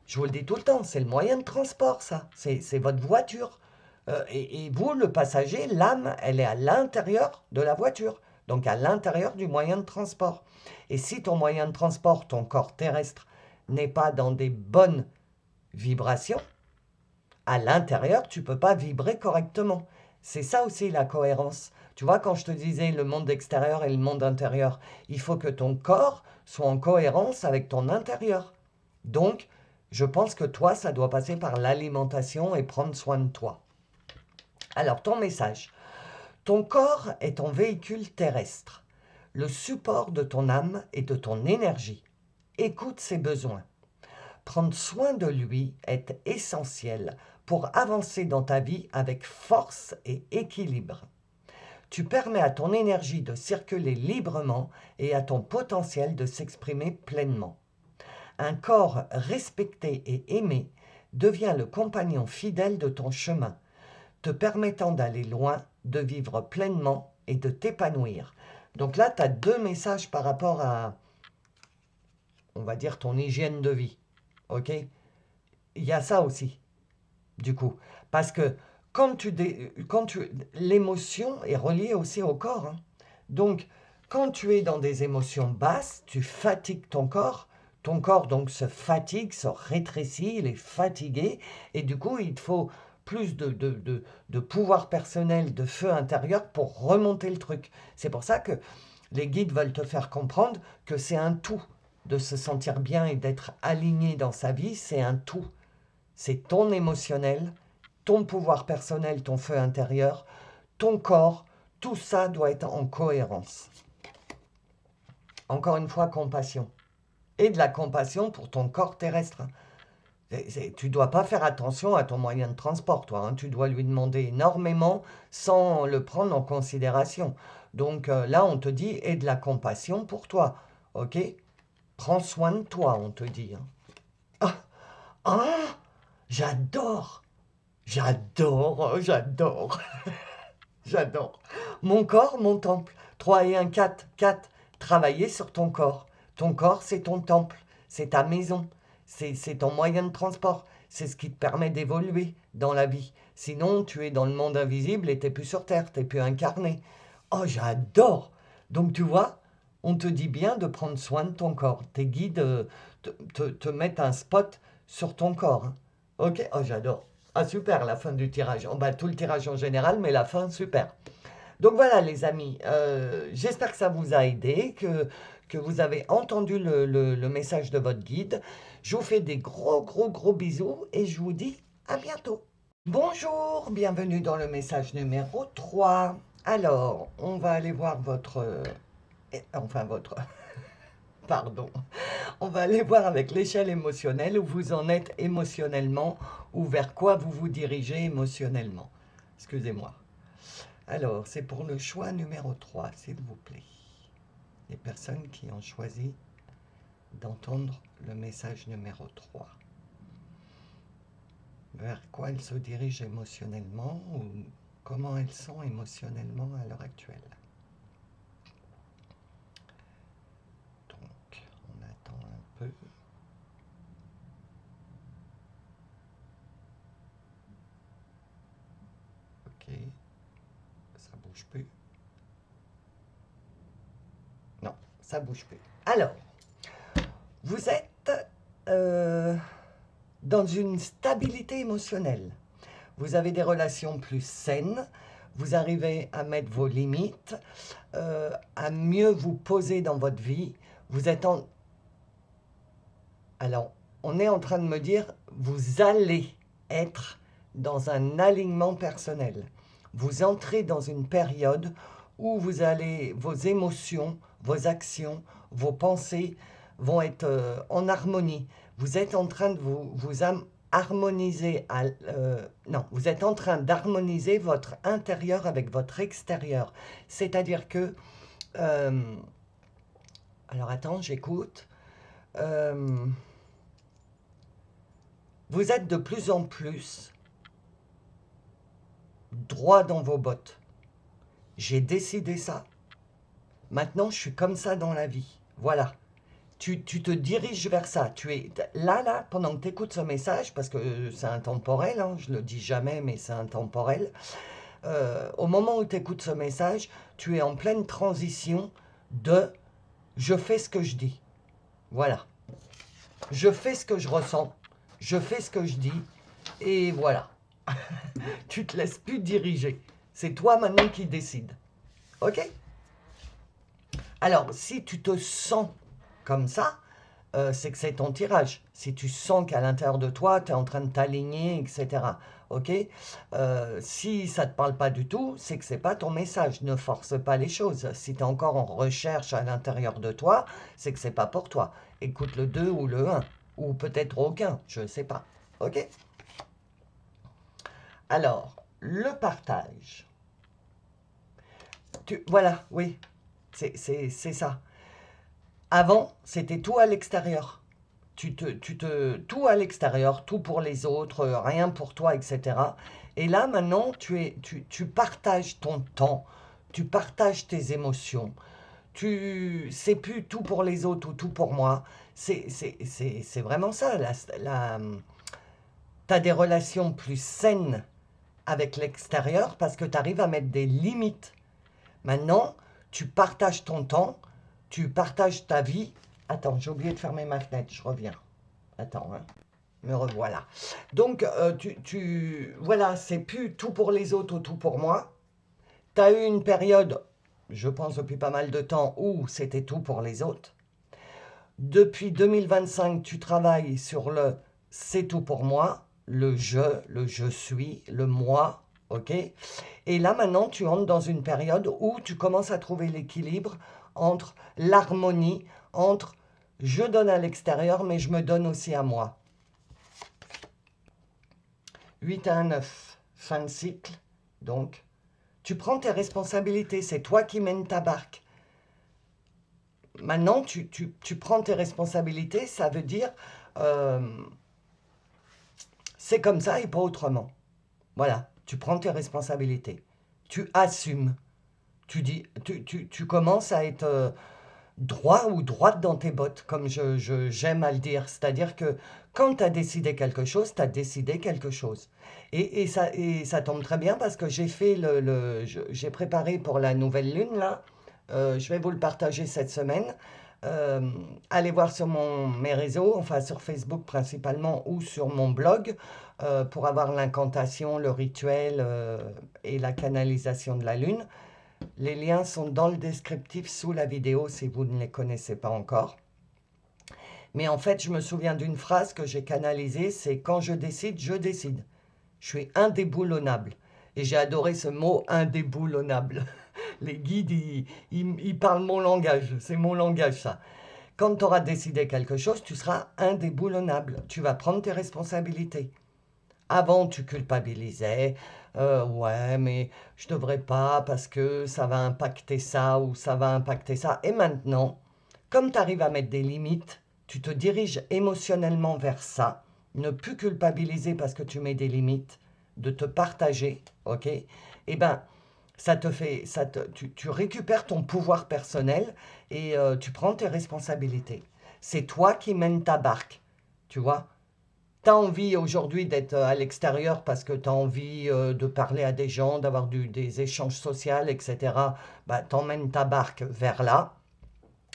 Je vous le dis tout le temps, c'est le moyen de transport, ça. C'est votre voiture. Et vous, le passager, l'âme, elle est à l'intérieur de la voiture, donc à l'intérieur du moyen de transport. Et si ton moyen de transport, ton corps terrestre, n'est pas dans des bonnes vibrations, à l'intérieur, tu ne peux pas vibrer correctement. C'est ça aussi la cohérence. Tu vois, quand je te disais le monde extérieur et le monde intérieur, il faut que ton corps soit en cohérence avec ton intérieur. Donc, je pense que toi, ça doit passer par l'alimentation et prendre soin de toi. Alors, ton message. Ton corps est ton véhicule terrestre, le support de ton âme et de ton énergie. Écoute ses besoins. Prendre soin de lui est essentiel pour avancer dans ta vie avec force et équilibre. Tu permets à ton énergie de circuler librement et à ton potentiel de s'exprimer pleinement. Un corps respecté et aimé devient le compagnon fidèle de ton chemin, te permettant d'aller loin, de vivre pleinement et de t'épanouir. Donc là, tu as deux messages par rapport à, on va dire, ton hygiène de vie. OK? Il y a ça aussi, du coup. Parce que l'émotion est reliée aussi au corps, hein. Donc, quand tu es dans des émotions basses, tu fatigues ton corps. Ton corps, donc, se fatigue, se rétrécit, il est fatigué. Et du coup, il te faut plus de pouvoir personnel, de feu intérieur pour remonter le truc. C'est pour ça que les guides veulent te faire comprendre que c'est un tout. De se sentir bien et d'être aligné dans sa vie, c'est un tout. C'est ton émotionnel, ton pouvoir personnel, ton feu intérieur, ton corps, tout ça doit être en cohérence. Encore une fois, compassion. Et de la compassion pour ton corps terrestre. Tu ne dois pas faire attention à ton moyen de transport, toi, hein. Tu dois lui demander énormément sans le prendre en considération. Donc là, on te dit, et de la compassion pour toi. OK? Prends soin de toi, on te dit, hein. Ah, ah, j'adore! J'adore, j'adore, j'adore. Mon corps, mon temple. 3 et 1, 4, 4. Travailler sur ton corps. Ton corps, c'est ton temple, c'est ta maison, c'est ton moyen de transport. C'est ce qui te permet d'évoluer dans la vie. Sinon, tu es dans le monde invisible et tu n'es plus sur Terre, tu n'es plus incarné. Oh, j'adore! Donc, tu vois, on te dit bien de prendre soin de ton corps. Tes guides te mettent un spot sur ton corps, hein. Ok? Oh, j'adore. Ah, super, la fin du tirage. Oh, bah, tout le tirage en général, mais la fin, super. Donc voilà, les amis, j'espère que ça vous a aidé, que vous avez entendu le message de votre guide. Je vous fais des gros, gros, gros bisous et je vous dis à bientôt. Bonjour, bienvenue dans le message numéro 3. Alors, on va aller voir votre, pardon, on va aller voir avec l'échelle émotionnelle où vous en êtes émotionnellement ou vers quoi vous vous dirigez émotionnellement. Excusez-moi. Alors, c'est pour le choix numéro 3, s'il vous plaît. Les personnes qui ont choisi d'entendre le message numéro 3. Vers quoi elles se dirigent émotionnellement ou comment elles sont émotionnellement à l'heure actuelle. Donc, on attend un peu. Ok, ça bouge plus. Non, ça bouge plus. Alors, vous êtes dans une stabilité émotionnelle. Vous avez des relations plus saines, vous arrivez à mettre vos limites, à mieux vous poser dans votre vie. Vous êtes en... Alors, on est en train de me dire, vous allez être dans un alignement personnel. Vous entrez dans une période où vous allez, vos émotions, vos actions, vos pensées vont être en harmonie. Vous êtes en train de vous harmoniser, non, vous êtes en train d'harmoniser votre intérieur avec votre extérieur. C'est-à-dire que, alors attends, j'écoute. Vous êtes de plus en plus droit dans vos bottes. J'ai décidé ça. Maintenant, je suis comme ça dans la vie. Voilà. Tu te diriges vers ça. Tu es là, pendant que tu écoutes ce message, parce que c'est intemporel, hein, je le dis jamais, mais c'est intemporel. Au moment où tu écoutes ce message, tu es en pleine transition de « je fais ce que je dis ». Voilà. Je fais ce que je ressens, je fais ce que je dis, et voilà. Tu te laisses plus diriger. C'est toi maintenant qui décides. OK? Alors, si tu te sens comme ça, c'est que c'est ton tirage. Si tu sens qu'à l'intérieur de toi, tu es en train de t'aligner, etc. OK? Si ça ne te parle pas du tout, c'est que ce n'est pas ton message. Ne force pas les choses. Si tu es encore en recherche à l'intérieur de toi, c'est que ce n'est pas pour toi. Écoute le 2 ou le 1. Ou peut-être aucun, je ne sais pas. OK? Alors, le partage. Voilà, oui, c'est ça. Avant, c'était tout à l'extérieur. Tout à l'extérieur, tout pour les autres, rien pour toi, etc. Et là, maintenant, tu partages ton temps, tu partages tes émotions, c'est plus tout pour les autres ou tout pour moi. C'est vraiment ça. Tu as des relations plus saines avec l'extérieur parce que tu arrives à mettre des limites. Maintenant, tu partages ton temps, tu partages ta vie. Attends, j'ai oublié de fermer ma fenêtre, je reviens. Attends, hein, me revoilà. Donc, voilà, c'est plus tout pour les autres ou tout pour moi. Tu as eu une période, je pense depuis pas mal de temps, où c'était tout pour les autres. Depuis 2025, tu travailles sur le c'est tout pour moi, le je suis, le moi, ok? Et là maintenant, tu entres dans une période où tu commences à trouver l'équilibre entre l'harmonie, entre je donne à l'extérieur, mais je me donne aussi à moi. 8 à 9, fin de cycle, donc tu prends tes responsabilités, c'est toi qui mènes ta barque. Maintenant, tu prends tes responsabilités, ça veut dire euh, c'est comme ça et pas autrement. Voilà, tu prends tes responsabilités, tu assumes, tu commences à être droit ou droite dans tes bottes, comme j'aime à le dire. C'est-à-dire que quand tu as décidé quelque chose, tu as décidé quelque chose. Et ça tombe très bien parce que j'ai fait j'ai préparé pour la nouvelle lune, là. Je vais vous le partager cette semaine. Allez voir sur mes réseaux, enfin sur Facebook principalement ou sur mon blog pour avoir l'incantation, le rituel et la canalisation de la lune. Les liens sont dans le descriptif sous la vidéo si vous ne les connaissez pas encore. Mais en fait, je me souviens d'une phrase que j'ai canalisée, c'est quand je décide, je décide. Je suis indéboulonnable. Et j'ai adoré ce mot indéboulonnable. Les guides, ils parlent mon langage. C'est mon langage, ça. Quand tu auras décidé quelque chose, tu seras indéboulonnable. Tu vas prendre tes responsabilités. Avant, tu culpabilisais. Ouais, mais je devrais pas parce que ça va impacter ça ou ça va impacter ça. Et maintenant, comme tu arrives à mettre des limites, tu te diriges émotionnellement vers ça. Ne plus culpabiliser parce que tu mets des limites, de te partager, ok? Eh ben, tu récupères ton pouvoir personnel et tu prends tes responsabilités. C'est toi qui mènes ta barque, tu vois? Tu as envie aujourd'hui d'être à l'extérieur parce que tu as envie de parler à des gens, d'avoir des échanges sociaux, etc. Bah, t'emmènes ta barque vers là.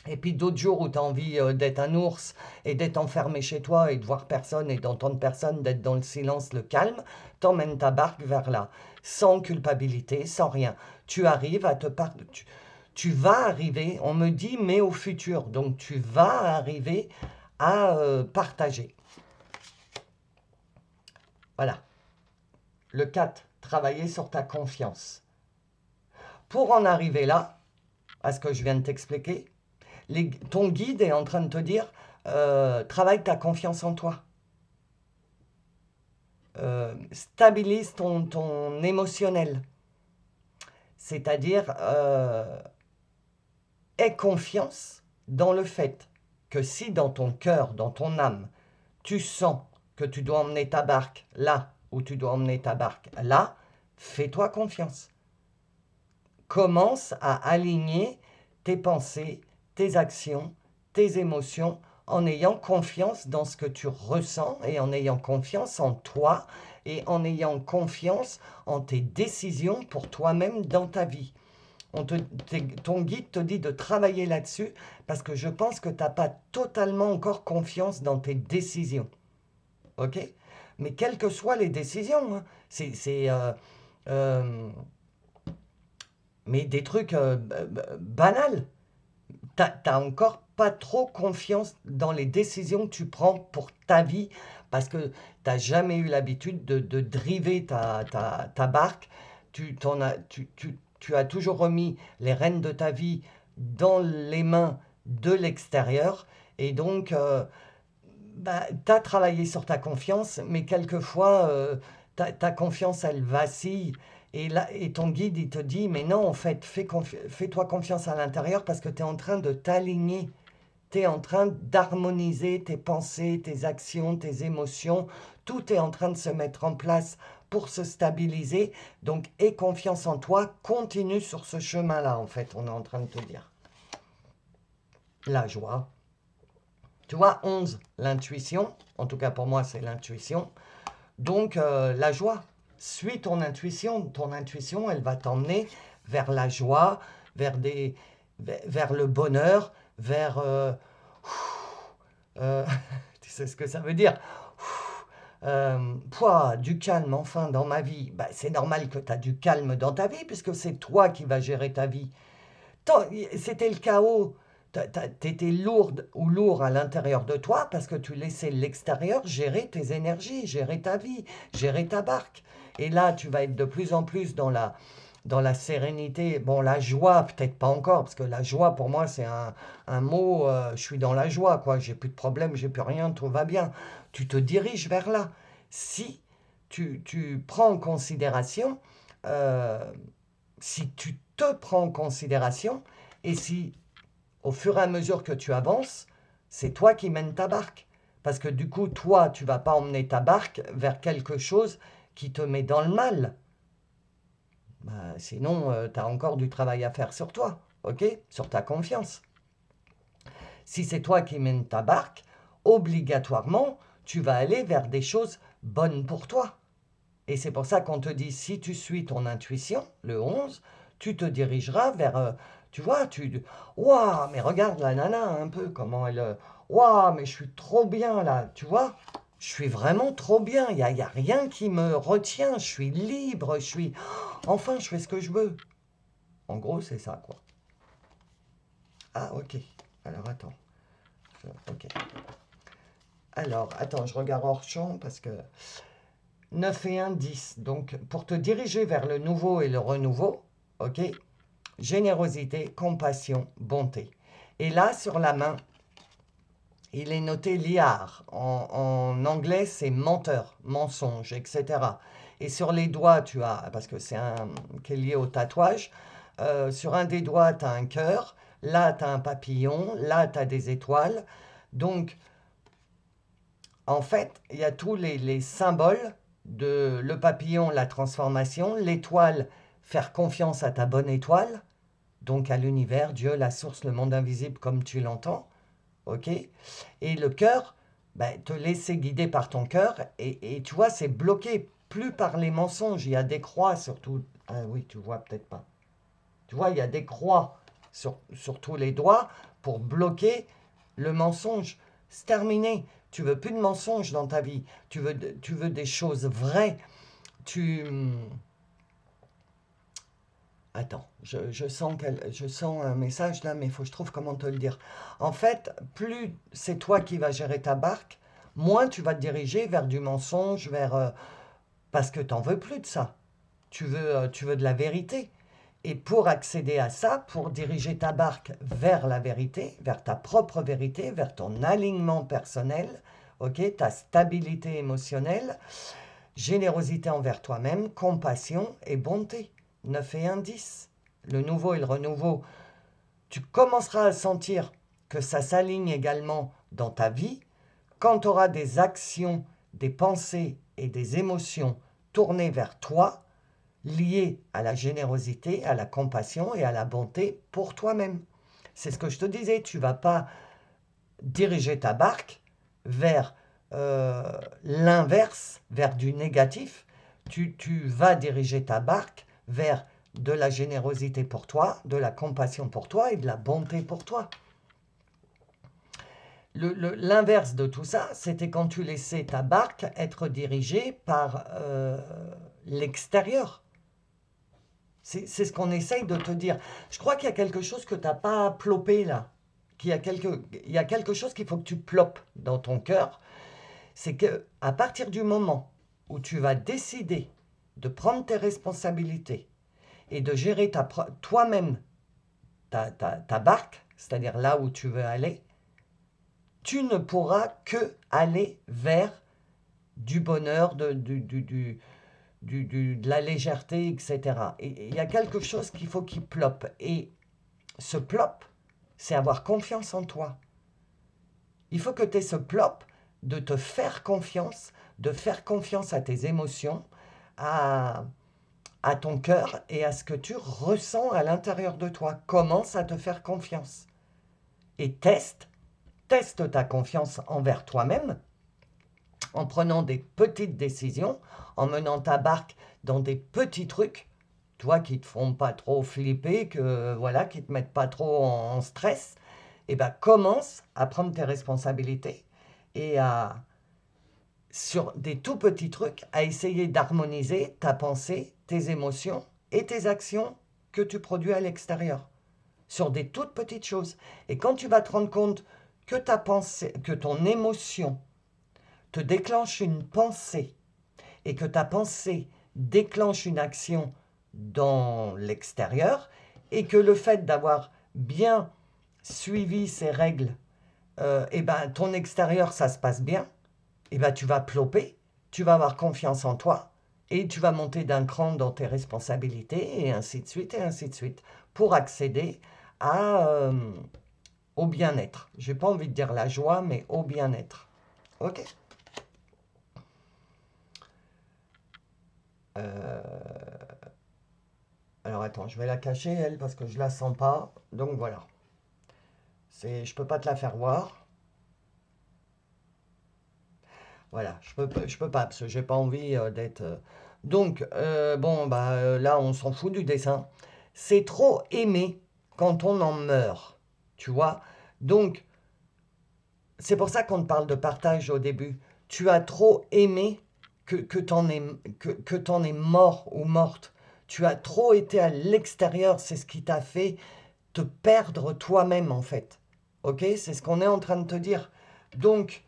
Et puis d'autres jours où tu as envie d'être un ours et d'être enfermé chez toi et de voir personne et d'entendre personne, d'être dans le silence, le calme, t'emmènes ta barque vers là. Sans culpabilité, sans rien. Tu arrives à tu vas arriver, on me dit, mais au futur. Donc tu vas arriver à partager. Voilà. Le 4, travailler sur ta confiance. Pour en arriver là, à ce que je viens de t'expliquer, ton guide est en train de te dire travaille ta confiance en toi. Stabilise ton émotionnel. C'est-à-dire, aie confiance dans le fait que si dans ton cœur, dans ton âme, tu sens que tu dois emmener ta barque là, ou tu dois emmener ta barque là, fais-toi confiance. Commence à aligner tes pensées, tes actions, tes émotions en ayant confiance dans ce que tu ressens et en ayant confiance en toi et en ayant confiance en tes décisions pour toi-même dans ta vie. Ton guide te dit de travailler là-dessus parce que je pense que tu n'as pas totalement encore confiance dans tes décisions. Ok? Mais quelles que soient les décisions, hein, mais des trucs banals. T'as encore pas trop confiance dans les décisions que tu prends pour ta vie parce que t'as jamais eu l'habitude de driver ta barque. Tu as toujours remis les rênes de ta vie dans les mains de l'extérieur et donc bah, tu as travaillé sur ta confiance, mais quelquefois ta confiance elle vacille et ton guide, il te dit, mais non, en fait, fais-toi confiance à l'intérieur parce que tu es en train de t'aligner. Tu es en train d'harmoniser tes pensées, tes actions, tes émotions. Tout est en train de se mettre en place pour se stabiliser. Donc, aie confiance en toi. Continue sur ce chemin-là, en fait, on est en train de te dire. la joie. Tu vois, 11, l'intuition. En tout cas, pour moi, c'est l'intuition. Donc, la joie. Suis ton intuition. Ton intuition, elle va t'emmener vers la joie, vers le bonheur, vers... tu sais ce que ça veut dire? Du calme, enfin, dans ma vie. Bah, c'est normal que tu as du calme dans ta vie, puisque c'est toi qui vas gérer ta vie. C'était le chaos. T'étais lourde ou lourd à l'intérieur de toi parce que tu laissais l'extérieur gérer tes énergies, gérer ta vie, gérer ta barque. Et là, tu vas être de plus en plus dans la sérénité. Bon, la joie, peut-être pas encore, parce que la joie, pour moi, c'est un mot, je suis dans la joie, quoi. J'ai plus de problème, j'ai plus rien, tout va bien. Tu te diriges vers là. Si tu prends en considération, euh, si tu te prends en considération, et si au fur et à mesure que tu avances, c'est toi qui mènes ta barque. Parce que du coup, toi, tu vas pas emmener ta barque vers quelque chose qui te met dans le mal. Bah, sinon, tu as encore du travail à faire sur toi, ok? Sur ta confiance. Si c'est toi qui mènes ta barque, obligatoirement, tu vas aller vers des choses bonnes pour toi. Et c'est pour ça qu'on te dit, si tu suis ton intuition, le 11, tu te dirigeras vers, tu vois, waouh, mais regarde la nana un peu, comment elle, waouh, mais je suis trop bien là, tu vois, je suis vraiment trop bien, y a rien qui me retient, je suis libre, enfin, je fais ce que je veux. En gros, c'est ça, quoi. Ah, ok. Alors, attends. Ok. Alors, attends, je regarde hors champ parce que 9 et 1, 10. Donc, pour te diriger vers le nouveau et le renouveau, ok, générosité, compassion, bonté. Et là, sur la main, il est noté liar. En anglais, c'est menteur, mensonge, etc. Et sur les doigts, tu as, parce que c'est un qui est lié au tatouage, sur un des doigts, tu as un cœur, là, tu as un papillon, là, tu as des étoiles. Donc, en fait, il y a tous les symboles de le papillon, la transformation, l'étoile, faire confiance à ta bonne étoile, donc à l'univers, Dieu, la source, le monde invisible comme tu l'entends, ok? Et le cœur, ben, te laisser guider par ton cœur, et tu vois, c'est bloqué plus par les mensonges, il y a des croix surtout, ah oui, tu vois peut-être pas, tu vois, il y a des croix sur tous les doigts pour bloquer le mensonge. C'est terminé. Tu veux plus de mensonges dans ta vie. Tu veux des choses vraies. Tu... Attends, je sens un message là, mais il faut que je trouve comment te le dire. En fait, plus c'est toi qui vas gérer ta barque, moins tu vas te diriger vers du mensonge, parce que tu n'en veux plus de ça. Tu veux de la vérité. Et pour accéder à ça, pour diriger ta barque vers la vérité, vers ta propre vérité, vers ton alignement personnel, ok, ta stabilité émotionnelle, générosité envers toi-même, compassion et bonté. 9 et 1, 10. Le nouveau et le renouveau, tu commenceras à sentir que ça s'aligne également dans ta vie quand tu auras des actions, des pensées et des émotions tournées vers toi, liées à la générosité, à la compassion et à la bonté pour toi-même. C'est ce que je te disais, tu ne vas pas diriger ta barque vers l'inverse, vers du négatif. Tu vas diriger ta barque vers de la générosité pour toi, de la compassion pour toi et de la bonté pour toi. L'inverse de tout ça, c'était quand tu laissais ta barque être dirigée par l'extérieur. C'est ce qu'on essaye de te dire. Je crois qu'il y a quelque chose que tu n'as pas plopé là. Il y a quelque chose qu'il faut que tu plopes dans ton cœur. C'est qu'à partir du moment où tu vas décider de prendre tes responsabilités et de gérer toi-même ta barque, c'est-à-dire là où tu veux aller, tu ne pourras que aller vers du bonheur, de la légèreté, etc. Et il y a quelque chose qu'il faut qu'il ploppe. Et ce plop, c'est avoir confiance en toi. Il faut que tu aies ce plop de te faire confiance, de faire confiance à tes émotions, à ton cœur et à ce que tu ressens à l'intérieur de toi. Commence à te faire confiance. et teste ta confiance envers toi-même en prenant des petites décisions, en menant ta barque dans des petits trucs, toi qui te font pas trop flipper, que voilà, qui te mettent pas trop en stress, et ben commence à prendre tes responsabilités et à sur des tout petits trucs, à essayer d'harmoniser ta pensée, tes émotions et tes actions que tu produis à l'extérieur, sur des toutes petites choses. Et quand tu vas te rendre compte que ta pensée, que ton émotion te déclenche une pensée et que ta pensée déclenche une action dans l'extérieur et que le fait d'avoir bien suivi ces règles, et ben ton extérieur ça se passe bien, et ben tu vas ploper, tu vas avoir confiance en toi et tu vas monter d'un cran dans tes responsabilités et ainsi de suite pour accéder à, au bien-être. J'ai pas envie de dire la joie, mais au bien-être. Ok. Alors attends, je vais la cacher elle parce que je la sens pas. Donc voilà. Je peux pas te la faire voir. Voilà, je peux pas parce que j'ai pas envie d'être. Donc bon bah là on s'en fout du dessin. C'est trop aimé quand on en meurt, tu vois. Donc c'est pour ça qu'on te parle de partage au début. Tu as trop aimé que t'en es mort ou morte. Tu as trop été à l'extérieur, c'est ce qui t'a fait te perdre toi-même en fait. Ok, c'est ce qu'on est en train de te dire. Donc,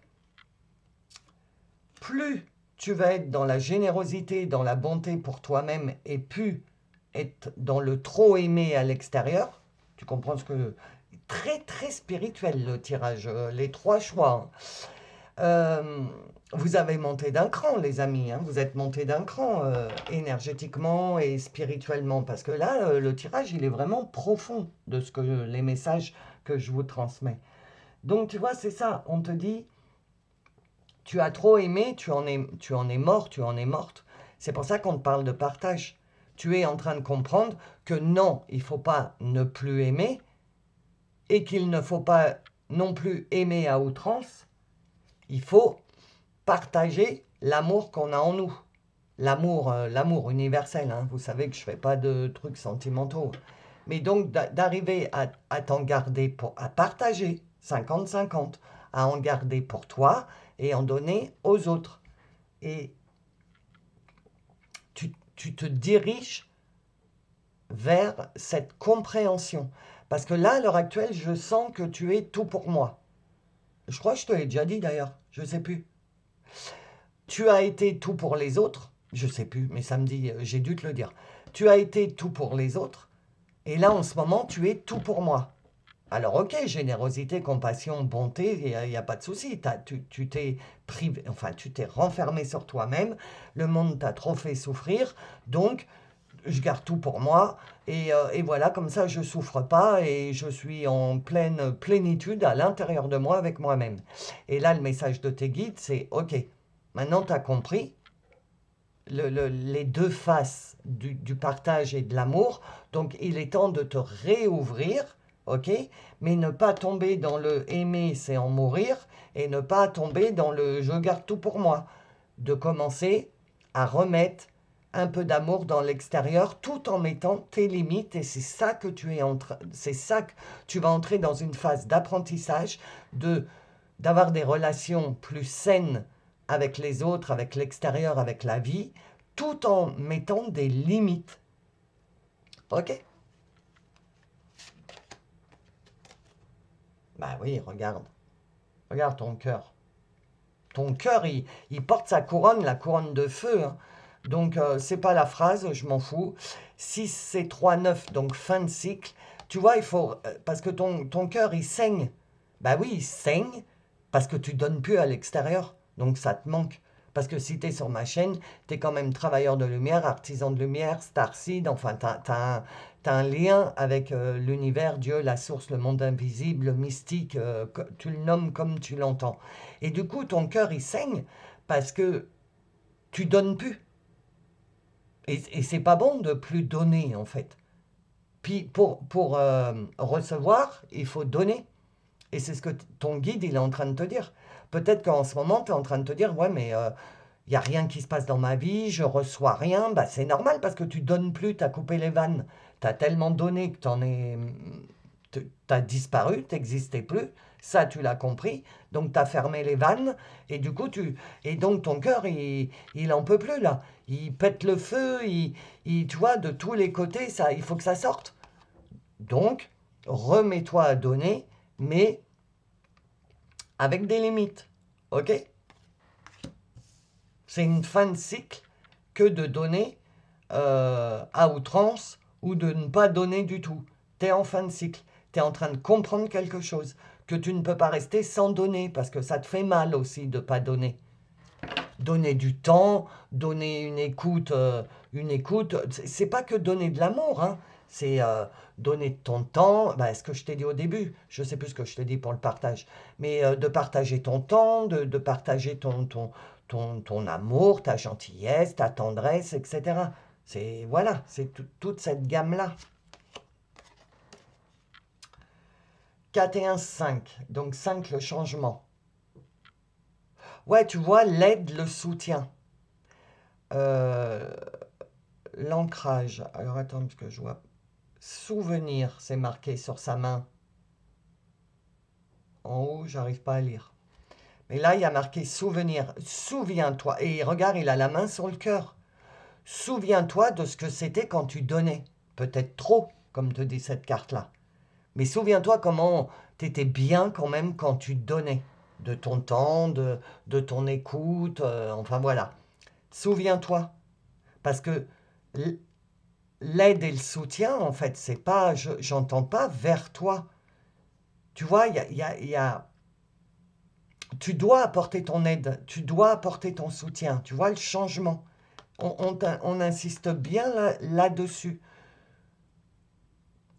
plus tu vas être dans la générosité, dans la bonté pour toi-même et plus être dans le trop aimé à l'extérieur, tu comprends ce que... Très très spirituel le tirage, les trois choix. Hein. Vous avez monté d'un cran les amis, hein. Vous êtes monté d'un cran énergétiquement et spirituellement parce que là le tirage il est vraiment profond de ce que les messages que je vous transmets. Donc tu vois c'est ça, on te dit tu as trop aimé, tu en es mort, tu en es morte. C'est pour ça qu'on te parle de partage. Tu es en train de comprendre que non, il ne faut pas ne plus aimer et qu'il ne faut pas non plus aimer à outrance. Il faut partager l'amour qu'on a en nous. L'amour universel. Hein. Vous savez que je ne fais pas de trucs sentimentaux. Mais donc d'arriver à t'en garder, à partager 50-50, à en garder pour toi et en donner aux autres. Et tu te diriges vers cette compréhension. Parce que là, à l'heure actuelle, je sens que tu es tout pour moi. Je crois que je te l'ai déjà dit d'ailleurs, je ne sais plus. Tu as été tout pour les autres, je ne sais plus, mais samedi, j'ai dû te le dire. Tu as été tout pour les autres, et là, en ce moment, tu es tout pour moi. Alors, ok, générosité, compassion, bonté, il n'y a pas de souci. Tu t'es privé, enfin, tu t'es renfermé sur toi-même. Le monde t'a trop fait souffrir. Donc, je garde tout pour moi. Et voilà, comme ça, je souffre pas et je suis en pleine plénitude à l'intérieur de moi avec moi-même. Et là, le message de tes guides, c'est ok, maintenant, tu as compris les deux faces du partage et de l'amour. Donc, il est temps de te réouvrir, ok? Mais ne pas tomber dans le aimer, c'est en mourir, et ne pas tomber dans le je garde tout pour moi. De commencer à remettre un peu d'amour dans l'extérieur tout en mettant tes limites et c'est ça que c'est ça que tu vas entrer dans une phase d'apprentissage d'avoir des relations plus saines avec les autres, avec l'extérieur, avec la vie, tout en mettant des limites. Ok? Bah oui, regarde. Regarde ton cœur. Ton cœur, il porte sa couronne, la couronne de feu. Hein. Donc, c'est pas la phrase, je m'en fous. 6, c'est 3, 9, donc fin de cycle. Tu vois, il faut. Parce que ton cœur, il saigne. Bah oui, il saigne parce que tu donnes plus à l'extérieur. Donc, ça te manque. Parce que si tu es sur ma chaîne, tu es quand même travailleur de lumière, artisan de lumière, starseed. Enfin, tu as un lien avec l'univers, Dieu, la source, le monde invisible, le mystique. Tu le nommes comme tu l'entends. Et du coup, ton cœur, il saigne parce que tu donnes plus. Et c'est pas bon de plus donner, en fait. Puis pour recevoir, il faut donner. Et c'est ce que ton guide, il est en train de te dire. Peut-être qu'en ce moment, tu es en train de te dire, ouais, mais il n'y a rien qui se passe dans ma vie, je reçois rien. Bah, c'est normal parce que tu donnes plus, tu as coupé les vannes. Tu as tellement donné que tu as disparu, tu n'existais plus. Ça, tu l'as compris. Donc, tu as fermé les vannes. Et du coup, et donc ton cœur, il en peut plus, là. Il pète le feu, tu vois, de tous les côtés, ça, il faut que ça sorte. Donc, remets-toi à donner, mais avec des limites. Ok? C'est une fin de cycle que de donner à outrance ou de ne pas donner du tout. Tu es en fin de cycle. Tu es en train de comprendre quelque chose que tu ne peux pas rester sans donner parce que ça te fait mal aussi de ne pas donner. Donner du temps, donner une écoute, c'est pas que donner de l'amour, hein. C'est donner de ton temps, bah, ce que je t'ai dit au début, je sais plus ce que je t'ai dit pour le partage, mais de partager ton temps, de partager ton amour, ta gentillesse, ta tendresse, etc. C'est, voilà, c'est toute cette gamme-là. 4 et 1, 5, donc 5 le changement. Ouais, tu vois, l'aide, le soutien. Euh, L'ancrage. Alors attends, parce que je vois. Souvenir, c'est marqué sur sa main. En haut, j'arrive pas à lire. Mais là, il y a marqué souvenir. Souviens-toi. Et regarde, il a la main sur le cœur. Souviens-toi de ce que c'était quand tu donnais. Peut-être trop, comme te dit cette carte-là. Mais souviens-toi comment tu étais bien quand même quand tu donnais. De ton temps, de ton écoute. Enfin voilà. Souviens-toi. Parce que l'aide et le soutien, en fait, c'est pas, j'entends pas vers toi. Tu vois, tu dois apporter ton aide, tu dois apporter ton soutien. Tu vois le changement. On insiste bien là-dessus.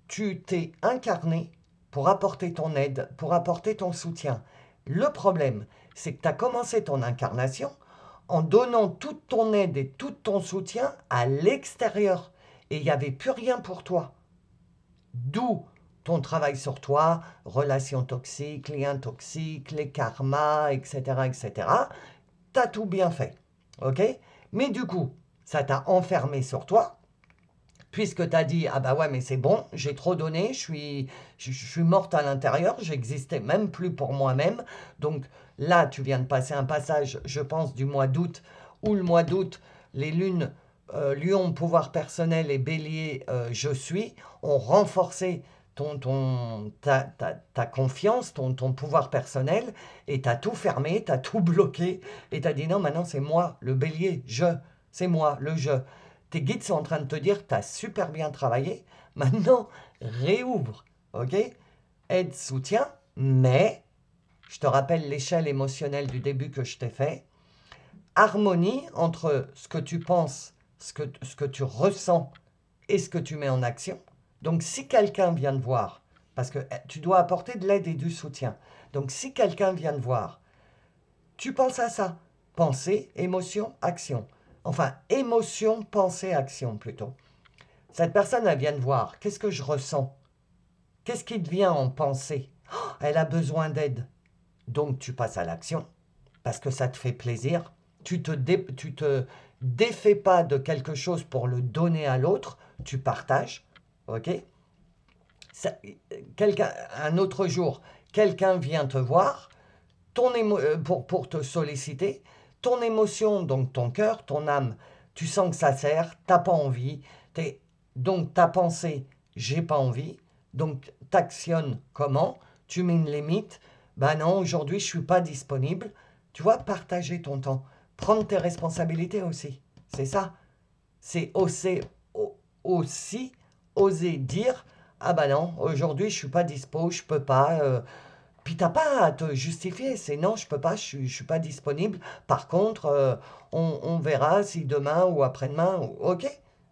Tu t'es incarné pour apporter ton aide, pour apporter ton soutien. Le problème, c'est que tu as commencé ton incarnation en donnant toute ton aide et tout ton soutien à l'extérieur. Et il n'y avait plus rien pour toi. D'où ton travail sur toi, relations toxiques, liens toxiques, les karmas, etc., etc. T'as tout bien fait, ok? Mais du coup, ça t'a enfermé sur toi, puisque t'as dit, ah bah ouais, mais c'est bon, j'ai trop donné, je suis morte à l'intérieur, j'existais même plus pour moi-même. Donc là, tu viens de passer un passage, je pense, du mois d'août, où le mois d'août, les lunes, lion, pouvoir personnel et bélier, je suis, ont renforcé ta confiance, ton pouvoir personnel, et t'as tout fermé, t'as tout bloqué, et t'as dit non, maintenant c'est moi, le bélier, c'est moi, le je. Tes guides sont en train de te dire, t'as super bien travaillé, maintenant réouvre, ok? Aide, soutien, mais, je te rappelle l'échelle émotionnelle du début que je t'ai fait, harmonie entre ce que tu penses, ce que tu ressens et ce que tu mets en action. Donc si quelqu'un vient te voir, parce que tu dois apporter de l'aide et du soutien, donc si quelqu'un vient te voir, tu penses à ça. Pensée, émotion, action. Enfin, émotion, pensée, action plutôt. Cette personne, elle vient te voir. Qu'est-ce que je ressens? Qu'est-ce qui te vient en pensée? Oh, elle a besoin d'aide. Donc tu passes à l'action parce que ça te fait plaisir. Tu te défais pas de quelque chose pour le donner à l'autre. Tu partages. Ok? Ça, un autre jour, quelqu'un vient te voir pour te solliciter. Ton émotion, donc ton cœur, ton âme, tu sens que ça sert, t'as pas envie. Donc ta pensée, j'ai pas envie. Donc t'actionnes comment? Tu mets une limite. Ben non, aujourd'hui je suis pas disponible. Tu vois, partager ton temps. Prendre tes responsabilités aussi. C'est ça. C'est aussi oser dire, ah ben non, aujourd'hui je suis pas dispo, je peux pas. Puis t'as pas à te justifier, c'est non, je peux pas, je suis pas disponible. Par contre, on verra si demain ou après-demain, ok?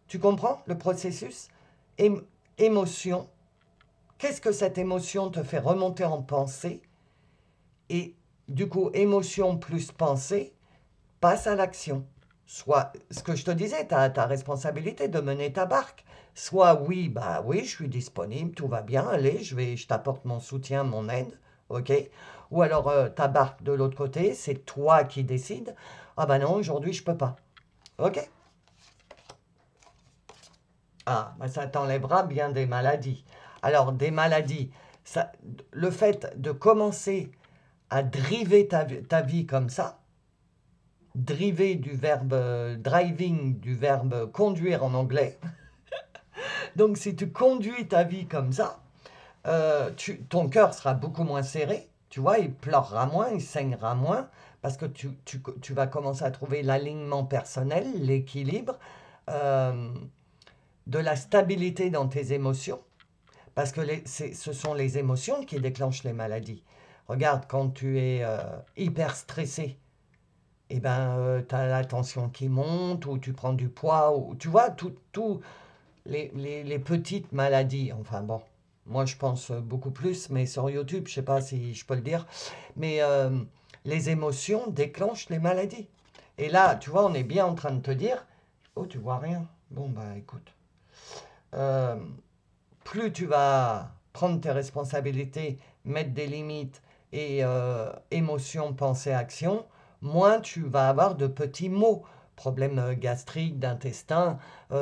Tu comprends le processus? Émotion. Qu'est-ce que cette émotion te fait remonter en pensée? Et du coup, émotion plus pensée, passe à l'action. Soit, ce que je te disais, tu as ta responsabilité de mener ta barque. Soit oui, bah oui, je suis disponible, tout va bien, allez, je t'apporte mon soutien, mon aide. ok? Ou alors ta barque de l'autre côté, c'est toi qui décides. Ah ben non, aujourd'hui je peux pas, ok? Ah, ben ça t'enlèvera bien des maladies. Alors des maladies, ça, le fait de commencer à driver ta vie comme ça, driver du verbe driving, du verbe conduire en anglais. Donc si tu conduis ta vie comme ça, ton cœur sera beaucoup moins serré, tu vois, il pleurera moins, il saignera moins, parce que tu vas commencer à trouver l'alignement personnel, l'équilibre, euh, de la stabilité dans tes émotions, parce que ce sont les émotions qui déclenchent les maladies. Regarde, quand tu es hyper stressé, eh ben, tu as la tension qui monte, ou tu prends du poids, ou tu vois, tout les petites maladies, enfin bon, moi je pense beaucoup plus, mais sur YouTube, je sais pas si je peux le dire, mais les émotions déclenchent les maladies. Et là, tu vois, on est bien en train de te dire, oh, tu vois rien. Bon, bah écoute, euh, plus tu vas prendre tes responsabilités, mettre des limites et émotions, pensées, actions, moins tu vas avoir de petits maux. Problèmes gastriques, d'intestin,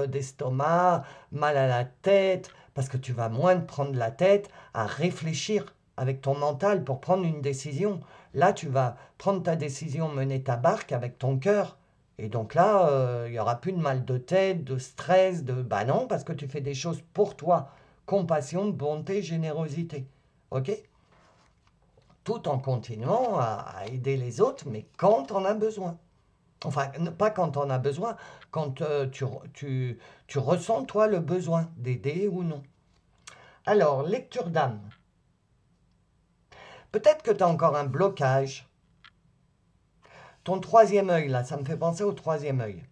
d'estomac, mal à la tête, parce que tu vas moins te prendre la tête à réfléchir avec ton mental pour prendre une décision. Là, tu vas prendre ta décision, mener ta barque avec ton cœur. Et donc là, il n'y aura plus de mal de tête, de stress, de... Bah non, parce que tu fais des choses pour toi. Compassion, bonté, générosité. Ok? Tout en continuant à aider les autres, mais quand on a besoin. Enfin, pas quand on a besoin, quand tu ressens, toi, le besoin d'aider ou non. Alors, lecture d'âme. Peut-être que tu as encore un blocage. Ton troisième œil, là, ça me fait penser au troisième œil.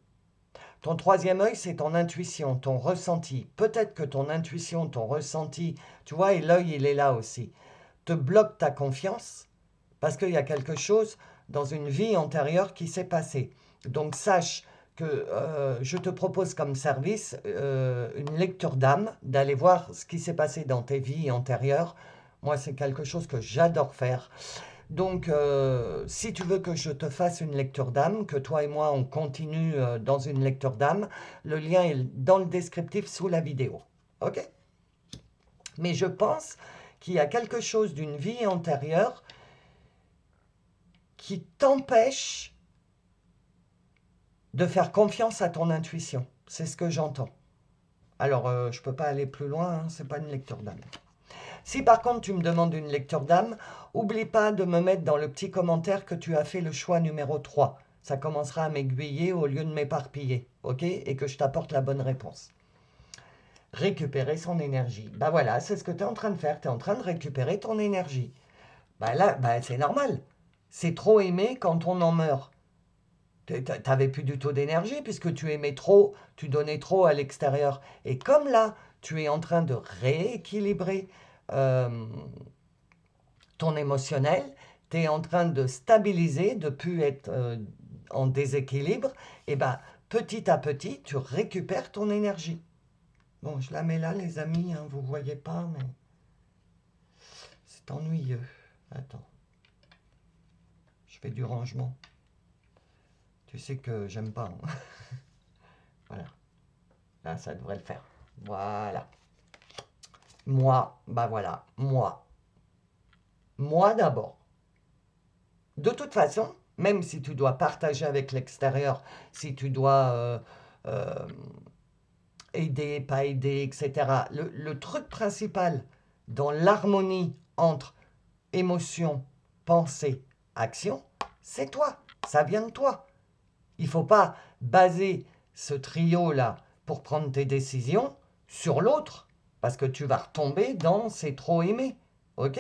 Ton troisième œil, c'est ton intuition, ton ressenti. Peut-être que ton intuition, ton ressenti, tu vois, et l'œil, il est là aussi, te bloque ta confiance parce qu'il y a quelque chose dans une vie antérieure qui s'est passé. Donc sache que je te propose comme service une lecture d'âme, d'aller voir ce qui s'est passé dans tes vies antérieures. Moi, c'est quelque chose que j'adore faire. Donc, si tu veux que je te fasse une lecture d'âme, que toi et moi on continue dans une lecture d'âme, le lien est dans le descriptif sous la vidéo. Ok? Mais je pense qu'il y a quelque chose d'une vie antérieure qui t'empêche de faire confiance à ton intuition. C'est ce que j'entends. Alors, je ne peux pas aller plus loin, hein, ce n'est pas une lecture d'âme. Si par contre tu me demandes une lecture d'âme, oublie pas de me mettre dans le petit commentaire que tu as fait le choix numéro 3. Ça commencera à m'aiguiller au lieu de m'éparpiller, ok? Et que je t'apporte la bonne réponse. Récupérer son énergie. Bah voilà, c'est ce que tu es en train de faire. Tu es en train de récupérer ton énergie. Bah là, bah c'est normal. C'est trop aimer quand on en meurt. T'avais plus du tout d'énergie puisque tu aimais trop, tu donnais trop à l'extérieur. Et comme là, tu es en train de rééquilibrer euh, ton émotionnel, tu es en train de stabiliser, de plus être en déséquilibre, et ben petit à petit, tu récupères ton énergie. Bon, je la mets là, les amis, hein, vous voyez pas, mais c'est ennuyeux. Attends, je fais du rangement. Tu sais que j'aime pas, hein. Voilà, là, ça devrait le faire. Voilà. Moi, bah voilà, moi. Moi d'abord. De toute façon, même si tu dois partager avec l'extérieur, si tu dois euh, aider, pas aider, etc., le truc principal dans l'harmonie entre émotion, pensée, action, c'est toi. Ça vient de toi. Il ne faut pas baser ce trio-là pour prendre tes décisions sur l'autre, parce que tu vas retomber dans c'est trop aimé. Ok?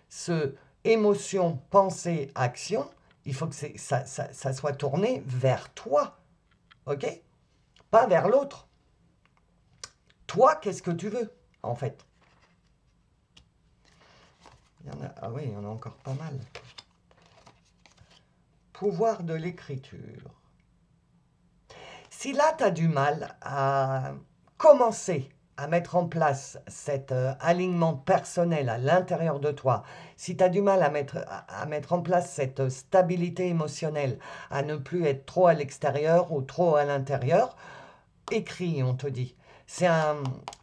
Ce émotion, pensée, action, il faut que ça soit tourné vers toi. Ok? Pas vers l'autre. Toi, qu'est-ce que tu veux, en fait? Il y en a, ah oui, il y en a encore pas mal. Pouvoir de l'écriture. Si là, tu as du mal à commencer à mettre en place cet alignement personnel à l'intérieur de toi, si tu as du mal à mettre en place cette stabilité émotionnelle, à ne plus être trop à l'extérieur ou trop à l'intérieur, écris, on te dit. C'est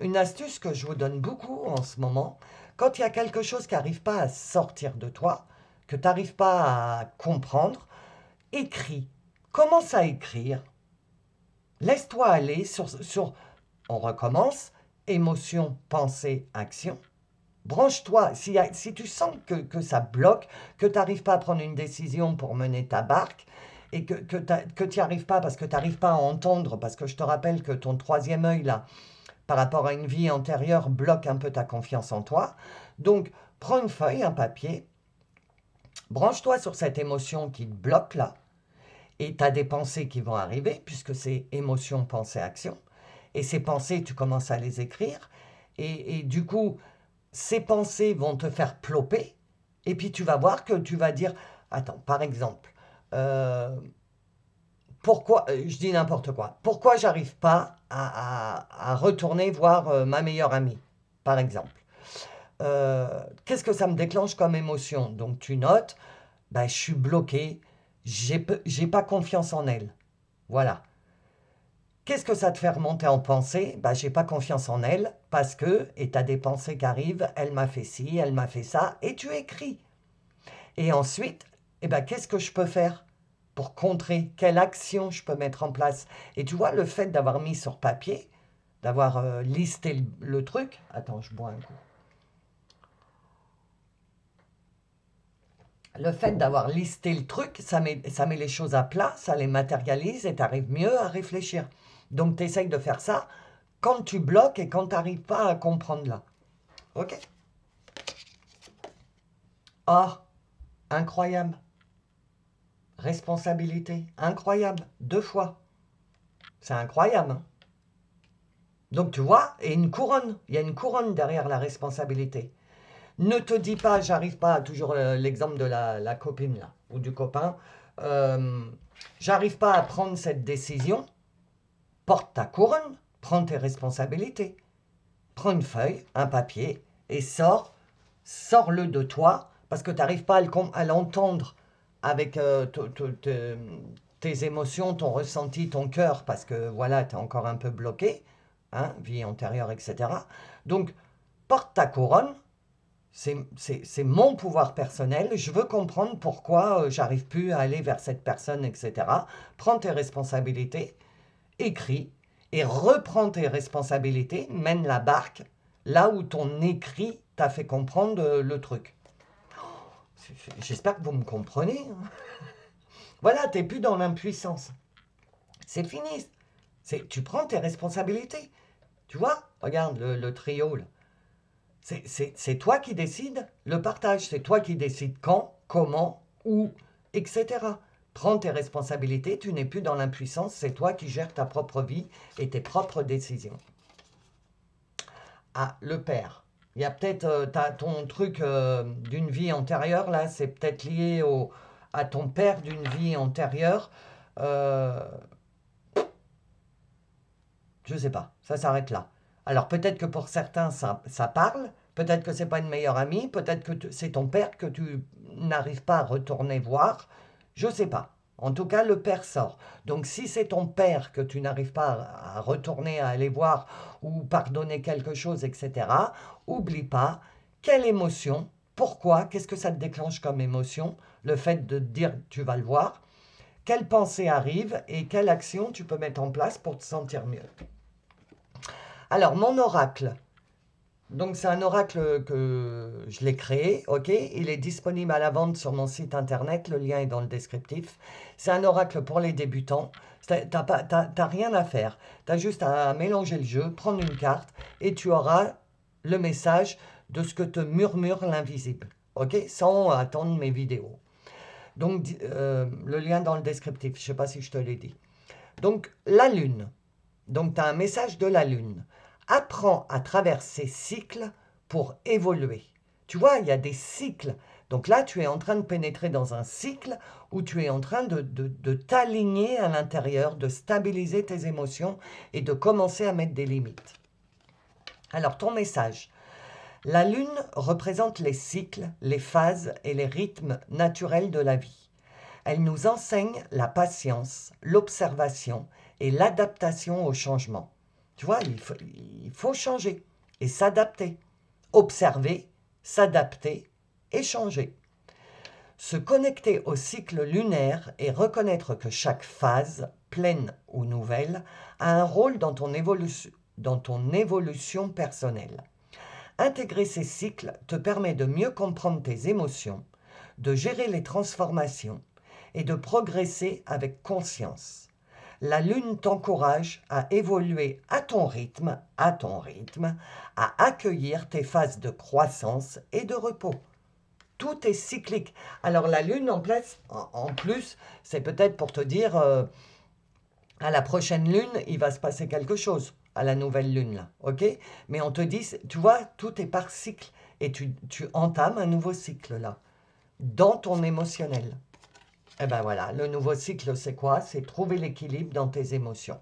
une astuce que je vous donne beaucoup en ce moment. Quand il y a quelque chose qui n'arrive pas à sortir de toi, que tu n'arrives pas à comprendre, écris. Commence à écrire. Laisse-toi aller sur... On recommence. Émotion, pensée, action. Branche-toi. Si tu sens que ça bloque, que tu n'arrives pas à prendre une décision pour mener ta barque, et que tu n'y arrives pas parce que tu n'arrives pas à entendre, parce que je te rappelle que ton troisième œil, là, par rapport à une vie antérieure, bloque un peu ta confiance en toi. Donc, prends une feuille, un papier, branche-toi sur cette émotion qui te bloque là, et tu as des pensées qui vont arriver, puisque c'est émotion, pensée, action. Et ces pensées, tu commences à les écrire, et du coup, ces pensées vont te faire ploper, et puis tu vas voir que tu vas dire, attends, par exemple, pourquoi, je dis n'importe quoi, pourquoi j'arrive pas à retourner voir ma meilleure amie, par exemple. Qu'est-ce que ça me déclenche comme émotion? Donc tu notes, ben, je suis bloqué, j'ai pas confiance en elle. Voilà. Qu'est-ce que ça te fait remonter en pensée? Ben, j'ai pas confiance en elle parce que, et tu as des pensées qui arrivent, elle m'a fait ci, elle m'a fait ça, et tu écris. Et ensuite, eh ben, qu'est-ce que je peux faire pour contrer? Quelle action je peux mettre en place? Et tu vois, le fait d'avoir mis sur papier, d'avoir listé le truc... Attends, je bois un coup. Le fait d'avoir listé le truc, ça met les choses à plat, ça les matérialise et tu arrives mieux à réfléchir. Donc, tu essayes de faire ça quand tu bloques et quand tu n'arrives pas à comprendre là. Ok? Ah, incroyable. Responsabilité, incroyable. 2 fois. C'est incroyable, hein? Donc tu vois, et une couronne, il y a une couronne derrière la responsabilité. Ne te dis pas, j'arrive pas, toujours l'exemple de la copine là, ou du copain, euh, j'arrive pas à prendre cette décision, porte ta couronne, prends tes responsabilités. Prends une feuille, un papier, et sors-le de toi, parce que tu n'arrives pas à l'entendre avec tes émotions, ton ressenti, ton cœur, parce que voilà, tu es encore un peu bloqué, hein, vie antérieure, etc. Donc, porte ta couronne, c'est mon pouvoir personnel, je veux comprendre pourquoi j'arrive plus à aller vers cette personne, etc. Prends tes responsabilités, écris, et reprends tes responsabilités, mène la barque là où ton écrit t'a fait comprendre le truc. J'espère que vous me comprenez, hein. Voilà, t'es plus dans l'impuissance. C'est fini. Tu prends tes responsabilités. Tu vois, regarde le trio là. C'est toi qui décides le partage. C'est toi qui décides quand, comment, où, etc. Prends tes responsabilités. Tu n'es plus dans l'impuissance. C'est toi qui gères ta propre vie et tes propres décisions. Ah, le père. Il y a peut-être ton truc d'une vie antérieure, là, c'est peut-être lié à ton père d'une vie antérieure. Euh, je ne sais pas, ça s'arrête là. Alors peut-être que pour certains, ça parle, peut-être que c'est pas une meilleure amie, peut-être que c'est ton père que tu n'arrives pas à retourner voir. Je ne sais pas. En tout cas, le père sort. Donc si c'est ton père que tu n'arrives pas à retourner, à aller voir ou pardonner quelque chose, etc., oublie pas quelle émotion, pourquoi, qu'est-ce que ça te déclenche comme émotion, le fait de dire tu vas le voir, quelle pensée arrive et quelle action tu peux mettre en place pour te sentir mieux. Alors, mon oracle. Donc, c'est un oracle que je l'ai créé, ok? Il est disponible à la vente sur mon site internet, le lien est dans le descriptif. C'est un oracle pour les débutants. T'as rien à faire. Tu as juste à mélanger le jeu, prendre une carte et tu auras le message de ce que te murmure l'invisible, ok? Sans attendre mes vidéos. Donc, le lien dans le descriptif, je ne sais pas si je te l'ai dit. Donc, la lune. Donc, tu as un message de la lune. Apprends à travers ces cycles pour évoluer. Tu vois, il y a des cycles. Donc là, tu es en train de pénétrer dans un cycle où tu es en train de t'aligner à l'intérieur, de stabiliser tes émotions et de commencer à mettre des limites. Alors, ton message. La Lune représente les cycles, les phases et les rythmes naturels de la vie. Elle nous enseigne la patience, l'observation et l'adaptation au changement. Tu vois, il faut changer et s'adapter. Observer, s'adapter et changer. Se connecter au cycle lunaire et reconnaître que chaque phase, pleine ou nouvelle, a un rôle dans ton évolution personnelle. Intégrer ces cycles te permet de mieux comprendre tes émotions, de gérer les transformations et de progresser avec conscience. La Lune t'encourage à évoluer à ton rythme, à accueillir tes phases de croissance et de repos. Tout est cyclique. Alors la Lune en plus, c'est peut-être pour te dire, à la prochaine Lune, il va se passer quelque chose, à la nouvelle Lune, là, ok? Mais on te dit, tu vois, tout est par cycle. Et tu entames un nouveau cycle, là, dans ton émotionnel. Et ben voilà, le nouveau cycle, c'est quoi? C'est trouver l'équilibre dans tes émotions.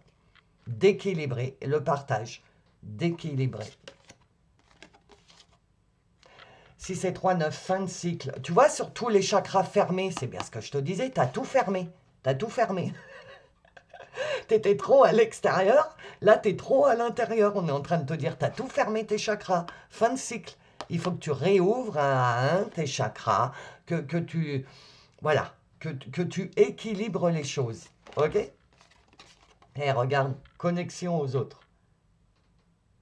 D'équilibrer, le partage, d'équilibrer. Si c'est 3, 9, fin de cycle. Tu vois, sur tous les chakras fermés, c'est bien ce que je te disais, tu as tout fermé. Tu as tout fermé. Tu étais trop à l'extérieur, là tu es trop à l'intérieur. On est en train de te dire, tu as tout fermé tes chakras. Fin de cycle. Il faut que tu réouvres un à un tes chakras, que tu... Voilà, que tu équilibres les choses. Ok? Et regarde, connexion aux autres.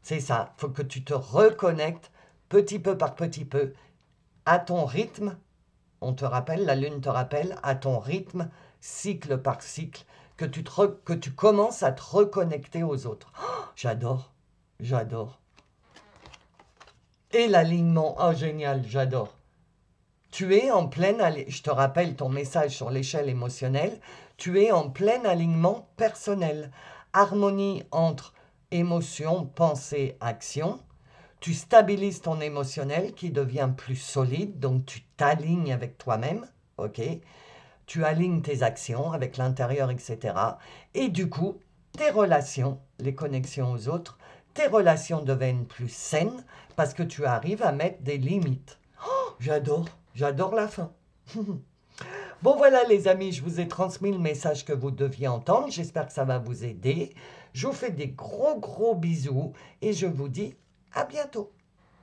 C'est ça, il faut que tu te reconnectes petit peu par petit peu à ton rythme. On te rappelle, la Lune te rappelle, à ton rythme, cycle par cycle, que tu commences à te reconnecter aux autres. Oh, j'adore, j'adore. Et l'alignement, oh génial, j'adore. Tu es en plein, je te rappelle ton message sur l'échelle émotionnelle, tu es en plein alignement personnel. Harmonie entre émotion, pensée, action. Tu stabilises ton émotionnel qui devient plus solide, donc tu t'alignes avec toi-même, ok? Tu alignes tes actions avec l'intérieur, etc. Et du coup, tes relations, les connexions aux autres, tes relations deviennent plus saines parce que tu arrives à mettre des limites. Oh, j'adore la fin. Bon voilà les amis, je vous ai transmis le message que vous deviez entendre. J'espère que ça va vous aider. Je vous fais des gros bisous et je vous dis à bientôt.